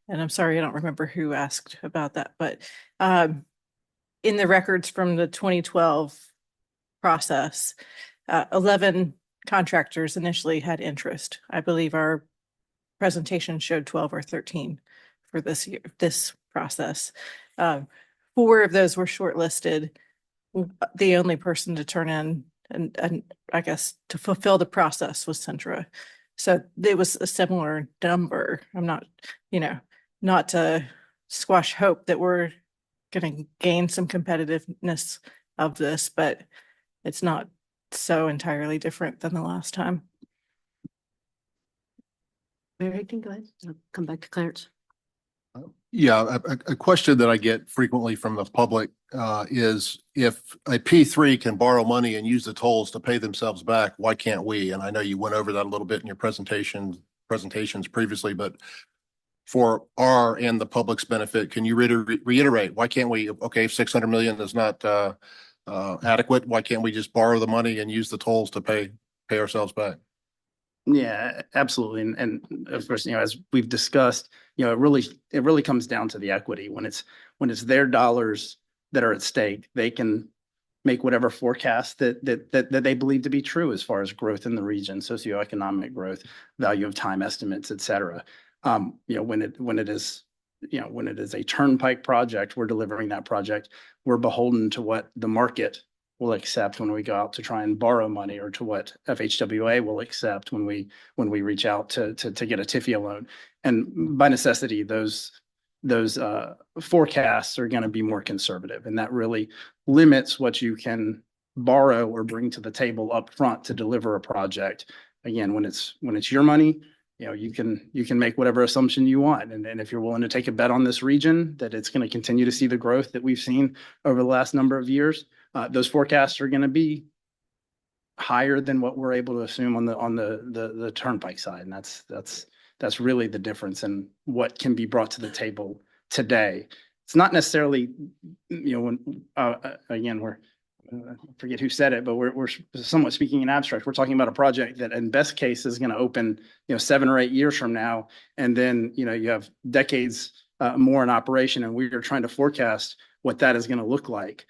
And I'm sorry, I don't remember who asked about that, but in the records from the 2012 process, 11 contractors initially had interest. I believe our presentation showed 12 or 13 for this process. 4 of those were shortlisted. The only person to turn in and I guess to fulfill the process was Centra. So it was a similar number. I'm not, not to squash hope that we're going to gain some competitiveness of this, but it's not so entirely different than the last time. Very good. Go ahead. I'll come back to Clarence. Yeah, a question that I get frequently from the public is if a P3 can borrow money and use the tolls to pay themselves back, why can't we? And I know you went over that a little bit in your presentations previously, but for our and the public's benefit, can you reiterate why can't we? Okay, if 600 million is not adequate, why can't we just borrow the money and use the tolls to pay ourselves back? Yeah, absolutely. And of course, as we've discussed, it really comes down to the equity. When it's their dollars that are at stake, they can make whatever forecast that they believe to be true as far as growth in the region, socioeconomic growth, value of time estimates, et cetera. When it is a turnpike project, we're delivering that project. We're beholden to what the market will accept when we go out to try and borrow money, or to what FHWA will accept when we reach out to get a TIFIA loan. And by necessity, those forecasts are going to be more conservative, and that really limits what you can borrow or bring to the table up front to deliver a project. Again, when it's your money, you can make whatever assumption you want. And if you're willing to take a bet on this region that it's going to continue to see the growth that we've seen over the last number of years, those forecasts are going to be higher than what we're able to assume on the turnpike side. And that's really the difference in what can be brought to the table today. It's not necessarily, again, I forget who said it, but we're somewhat speaking in abstract. We're talking about a project that in best case is going to open, 7 or 8 years from now. And then, you have decades more in operation, and we are trying to forecast what that is going to look like.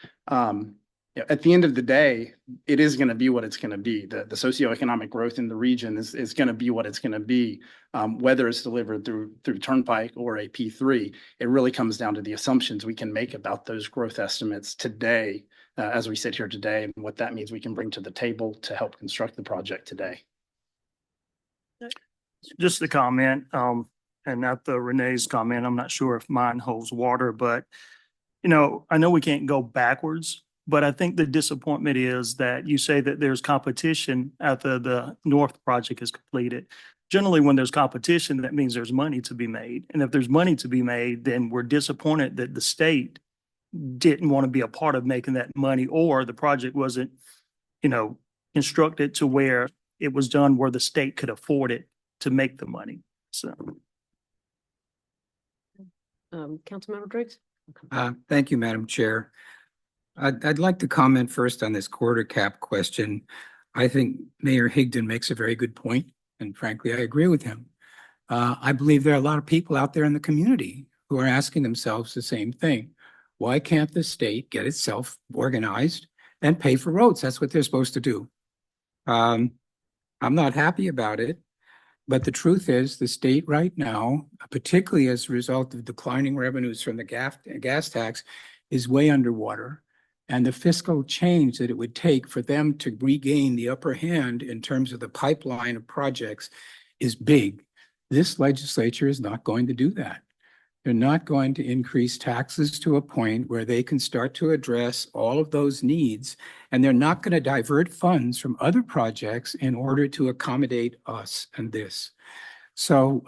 at the end of the day, it is going to be what it's going to be. The socioeconomic growth in the region is going to be what it's going to be. Whether it's delivered through Turnpike or a P3, it really comes down to the assumptions we can make about those growth estimates today, as we sit here today, and what that means we can bring to the table to help construct the project today. Just a comment, and not the Renee's comment. I'm not sure if mine holds water, but I know we can't go backwards, but I think the disappointment is that you say that there's competition after the North project is completed. Generally, when there's competition, that means there's money to be made. And if there's money to be made, then we're disappointed that the state didn't want to be a part of making that money, or the project wasn't, constructed to where it was done where the state could afford it to make the money. So. Councilmember Driggs? Thank you, Madam Chair. I'd like to comment first on this quarter cap question. I think Mayor Higdon makes a very good point, and frankly, I agree with him. I believe there are a lot of people out there in the community who are asking themselves the same thing. Why can't the state get itself organized and pay for roads? That's what they're supposed to do. I'm not happy about it, but the truth is the state right now, particularly as a result of declining revenues from the gas tax, is way underwater. And the fiscal change that it would take for them to regain the upper hand in terms of the pipeline of projects is big. This legislature is not going to do that. They're not going to increase taxes to a point where they can start to address all of those needs, and they're not going to divert funds from other projects in order to accommodate us and this. So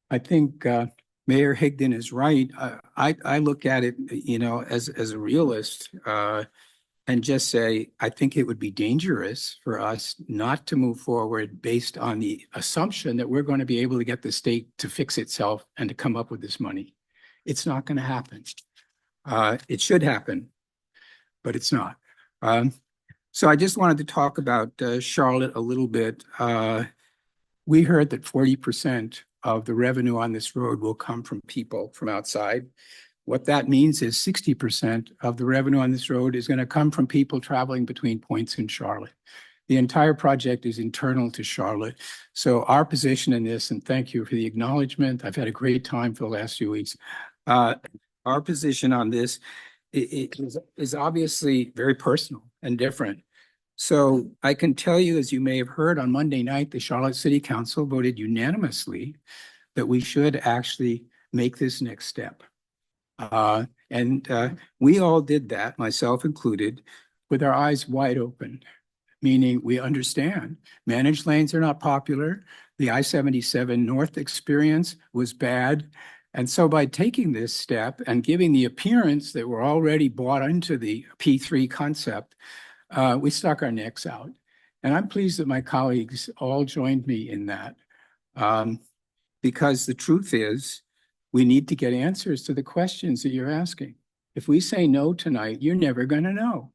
I think Mayor Higdon is right. I look at it, as a realist, and just say, I think it would be dangerous for us not to move forward based on the assumption that we're going to be able to get the state to fix itself and to come up with this money. It's not going to happen. It should happen, but it's not. So I just wanted to talk about Charlotte a little bit. We heard that 40% of the revenue on this road will come from people from outside. What that means is 60% of the revenue on this road is going to come from people traveling between points in Charlotte. The entire project is internal to Charlotte. So our position in this, and thank you for the acknowledgement, I've had a great time for the last few weeks. Our position on this is obviously very personal and different. So I can tell you, as you may have heard on Monday night, the Charlotte City Council voted unanimously that we should actually make this next step. We all did that, myself included, with our eyes wide open, meaning we understand managed lanes are not popular. The I-77 North experience was bad. And so by taking this step and giving the appearance that we're already bought into the P3 concept, we stuck our necks out. And I'm pleased that my colleagues all joined me in that, because the truth is, we need to get answers to the questions that you're asking. If we say no tonight, you're never going to know.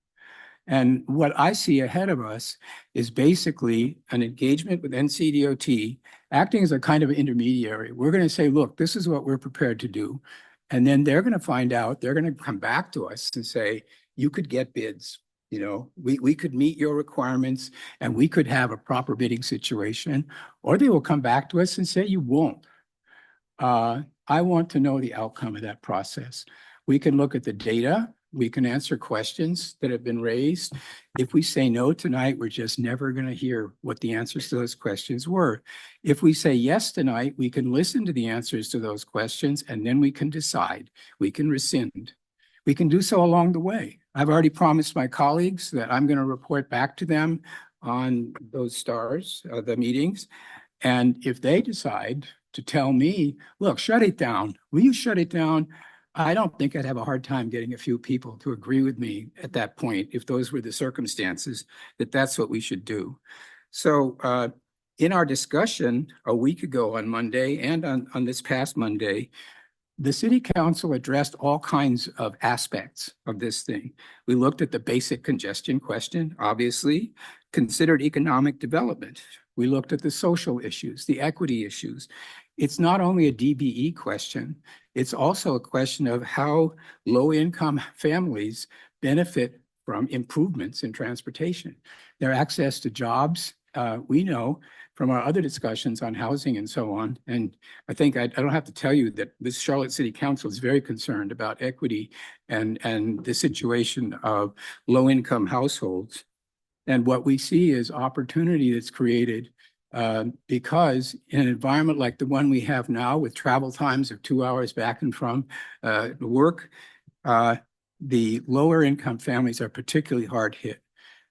And what I see ahead of us is basically an engagement with NCDOT, acting as a kind of intermediary. We're going to say, look, this is what we're prepared to do. And then they're going to find out, they're going to come back to us and say, you could get bids. We could meet your requirements and we could have a proper bidding situation, or they will come back to us and say, you won't. I want to know the outcome of that process. We can look at the data. We can answer questions that have been raised. If we say no tonight, we're just never going to hear what the answers to those questions were. If we say yes tonight, we can listen to the answers to those questions, and then we can decide. We can rescind. We can do so along the way. I've already promised my colleagues that I'm going to report back to them on those stars, the meetings. And if they decide to tell me, look, shut it down. Will you shut it down? I don't think I'd have a hard time getting a few people to agree with me at that point, if those were the circumstances, that that's what we should do. So in our discussion a week ago on Monday and on this past Monday, the city council addressed all kinds of aspects of this thing. We looked at the basic congestion question, obviously, considered economic development. We looked at the social issues, the equity issues. It's not only a DBE question, it's also a question of how low-income families benefit from improvements in transportation. Their access to jobs, we know from our other discussions on housing and so on. And I think I don't have to tell you that this Charlotte City Council is very concerned about equity and the situation of low-income households. And what we see is opportunity that's created because in an environment like the one we have now with travel times of 2 hours back and from work, the lower income families are particularly hard hit.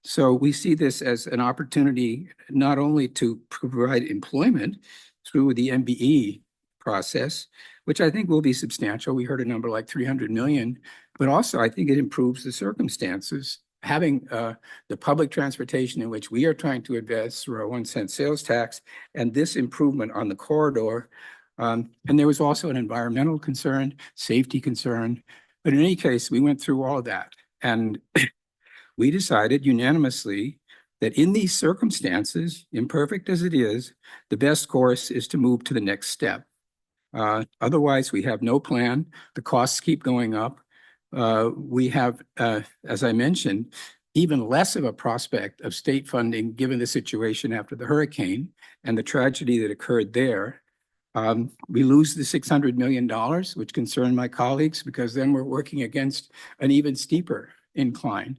So we see this as an opportunity not only to provide employment through the MBE process, which I think will be substantial. We heard a number like 300 million, but also I think it improves the circumstances. Having the public transportation in which we are trying to invest through our 1 cent sales tax and this improvement on the corridor. And there was also an environmental concern, safety concern. But in any case, we went through all of that. And we decided unanimously that in these circumstances, imperfect as it is, the best course is to move to the next step. Otherwise, we have no plan. The costs keep going up. We have, as I mentioned, even less of a prospect of state funding given the situation after the hurricane and the tragedy that occurred there. We lose the $600 million, which concerned my colleagues, because then we're working against an even steeper incline.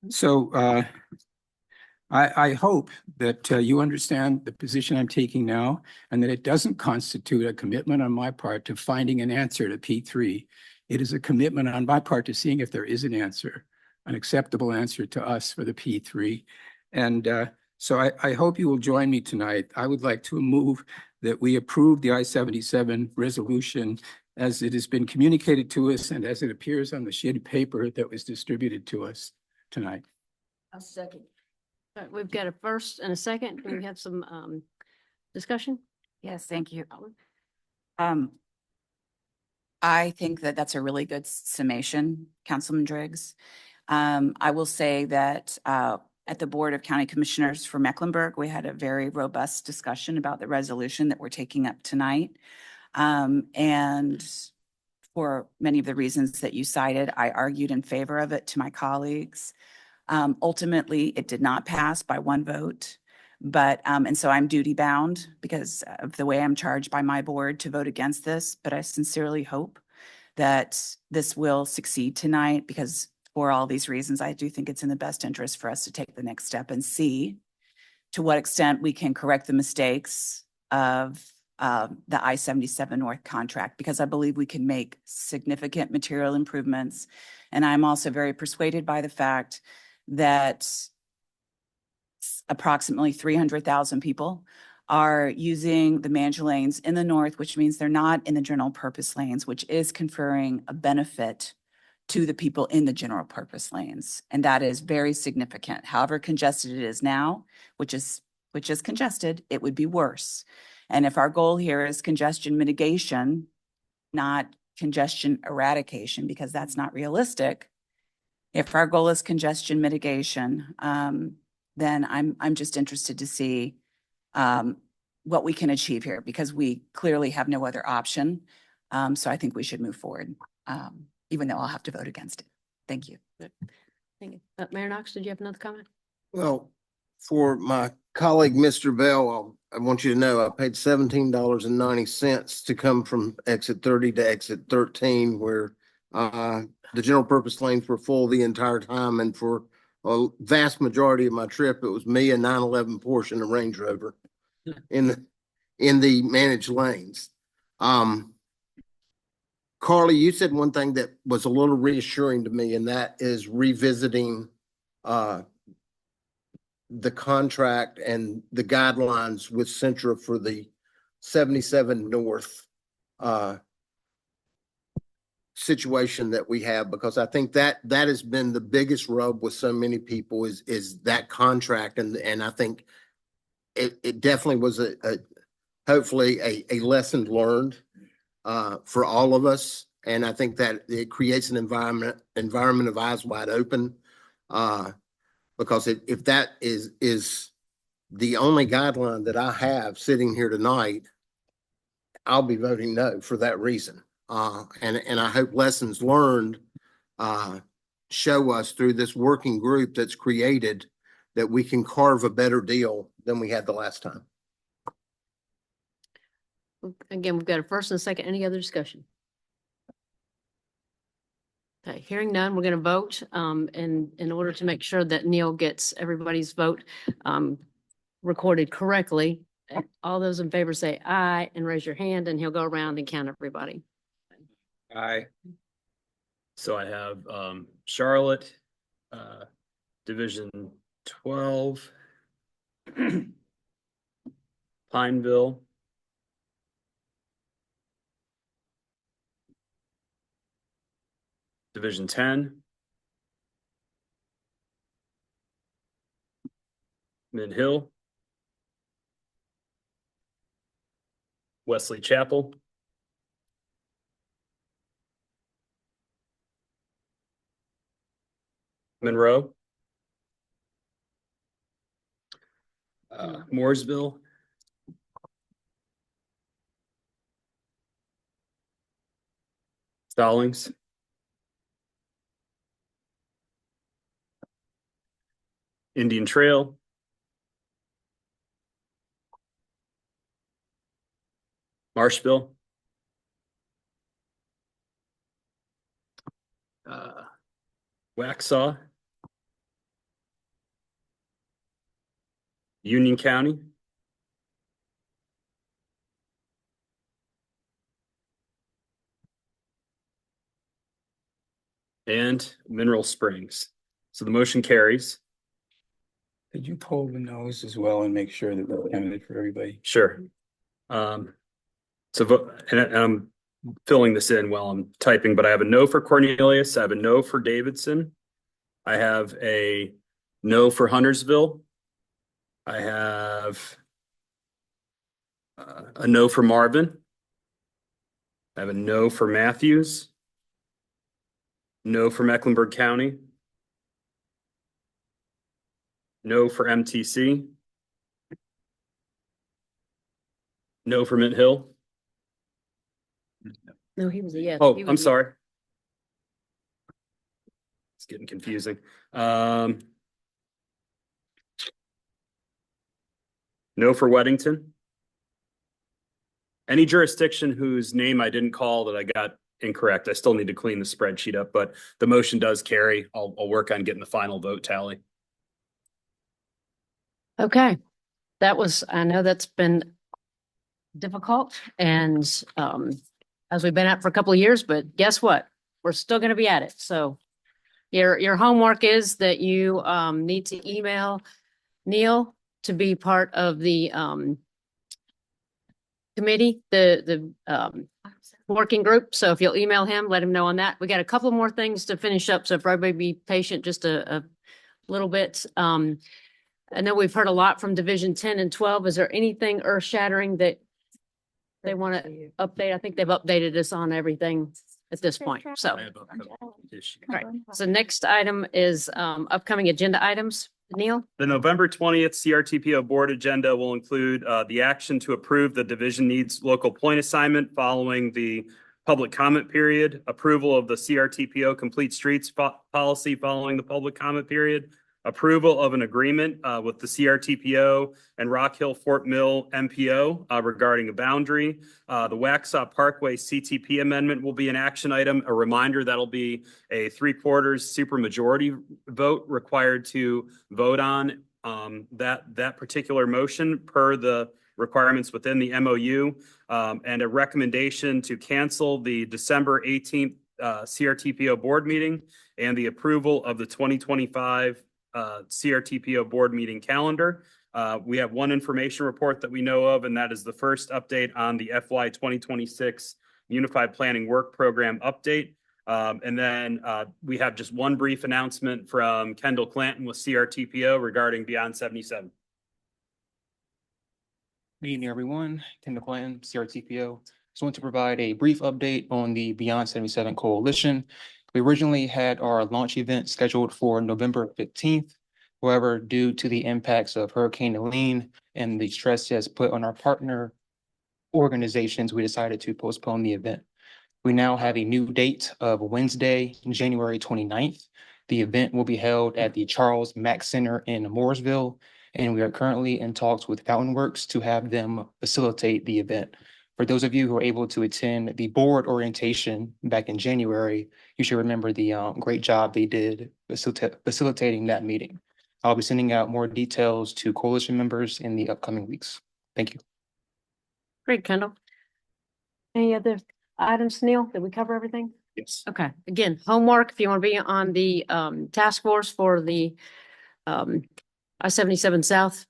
So I hope that you understand the position I'm taking now and that it doesn't constitute a commitment on my part to finding an answer to P3. It is a commitment on my part to seeing if there is an answer, an acceptable answer to us for the P3. And so I hope you will join me tonight. I would like to move that we approve the I-77 resolution as it has been communicated to us and as it appears on the sheet of paper that was distributed to us tonight. I'll second. All right, we've got a first and a second. Can we have some discussion? Yes, thank you. I think that that's a really good summation, Councilman Driggs. I will say that at the Board of County Commissioners for Mecklenburg, we had a very robust discussion about the resolution that we're taking up tonight. And for many of the reasons that you cited, I argued in favor of it to my colleagues. Ultimately, it did not pass by 1 vote. But, and so I'm duty bound because of the way I'm charged by my board to vote against this. But I sincerely hope that this will succeed tonight because for all these reasons, I do think it's in the best interest for us to take the next step and see to what extent we can correct the mistakes of the I-77 North contract, because I believe we can make significant material improvements. And I'm also very persuaded by the fact that approximately 300,000 people are using the managed lanes in the north, which means they're not in the general purpose lanes, which is conferring a benefit to the people in the general purpose lanes. And that is very significant. However congested it is now, which is congested, it would be worse. And if our goal here is congestion mitigation, not congestion eradication, because that's not realistic. If our goal is congestion mitigation, then I'm just interested to see what we can achieve here, because we clearly have no other option. So I think we should move forward, even though I'll have to vote against it. Thank you. Thank you. Mayor Knox, did you have another comment? Well, for my colleague, Mr. Bell, I want you to know I paid $17.90 to come from exit 30 to exit 13, where the general purpose lanes were full the entire time. And for a vast majority of my trip, it was me, a 911 Porsche, and a Range Rover in the managed lanes. Carly, you said one thing that was a little reassuring to me, and that is revisiting the contract and the guidelines with Centra for the 77 North situation that we have, because I think that has been the biggest rub with so many people is that contract. And I think it definitely was hopefully a lesson learned for all of us. And I think that it creates an environment of eyes wide open. Because if that is the only guideline that I have sitting here tonight, I'll be voting no for that reason. And I hope lessons learned show us through this working group that's created that we can carve a better deal than we had the last time. Again, we've got a first and a second. Any other discussion? Okay, hearing none, we're going to vote. And in order to make sure that Neil gets everybody's vote recorded correctly, all those in favor say aye and raise your hand, and he'll go around and count everybody. Aye. So I have Charlotte, Division 12, Pineville, Division 10, Mid Hill, Wesley Chapel, Monroe, Mooresville, Stallings, Indian Trail, Marshville, Waxhaw, Union County, and Mineral Springs. So the motion carries. Could you poll the nose as well and make sure that we're counted for everybody? Sure. So vote, and I'm filling this in while I'm typing, but I have a no for Cornelius. I have a no for Davidson. I have a no for Huntersville. I have a no for Marvin. I have a no for Matthews. No for Mecklenburg County. No for MTC. No for Mint Hill. No, he was a yes. Oh, He I'm was a yes. sorry. It's getting confusing. No for Weddington. Any jurisdiction whose name I didn't call that I got incorrect, I still need to clean the spreadsheet up, but the motion does carry. I'll work on getting the final vote tally. Okay, that was, I know that's been difficult and as we've been at for a couple of years, but guess what? We're still going to be at it. So your homework is that you need to email Neil to be part of the committee, the working group. So if you'll email him, let him know on that. We got a couple more things to finish up. So if everybody be patient just a little bit. I know we've heard a lot from Division 10 and 12. Is there anything earth shattering that they want to update? I think they've updated us on everything at this point. So, right. So next item is upcoming agenda items. Neil? The November 20th CRTPO board agenda will include the action to approve the division needs local point assignment following the public comment period, approval of the CRTPO complete streets policy following the public comment period, approval of an agreement with the CRTPO and Rock Hill Fort Mill MPO regarding a boundary. The Waxhaw Parkway CTP amendment will be an action item. A reminder that'll be a 3/4 supermajority vote required to vote on that particular motion per the requirements within the MOU, and a recommendation to cancel the December 18th CRTPO board meeting and the approval of the 2025 CRTPO board meeting calendar. We have one information report that we know of, and that is the first update on the FY 2026 Unified Planning Work Program update. And then we have just one brief announcement from Kendall Clanton with CRTPO regarding Beyond 77. Good evening, everyone. Kendall Clanton, CRTPO. Just want to provide a brief update on the Beyond 77 Coalition. We originally had our launch event scheduled for November 15th. However, due to the impacts of Hurricane Helene and the stress it has put on our partner organizations, we decided to postpone the event. We now have a new date of Wednesday, January 29th. The event will be held at the Charles Mack Center in Mooresville, and we are currently in talks with Fountain Works to have them facilitate the event. For those of you who are able to attend the board orientation back in January, you should remember the great job they did facilitating that meeting. I'll be sending out more details to coalition members in the upcoming weeks. Thank you. Great, Kendall. Any other items, Neil? Did we cover everything? Yes. Okay, again, homework, if you want to be on the task force for the I-77 South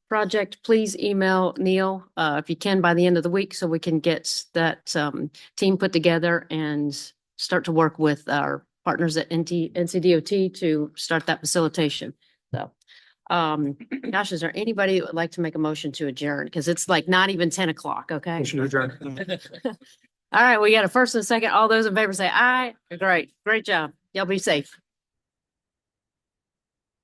project, please email Neil if you can by the end of the week so we can get that team put together and start to work with our partners at NCDOT to start that facilitation. So gosh, is there anybody that would like to make a motion to adjourn? Because it's like not even 10 o'clock, okay? Motion to adjourn. All right, we got a first and a second. All those in favor say aye. Great, great job. Y'all be safe.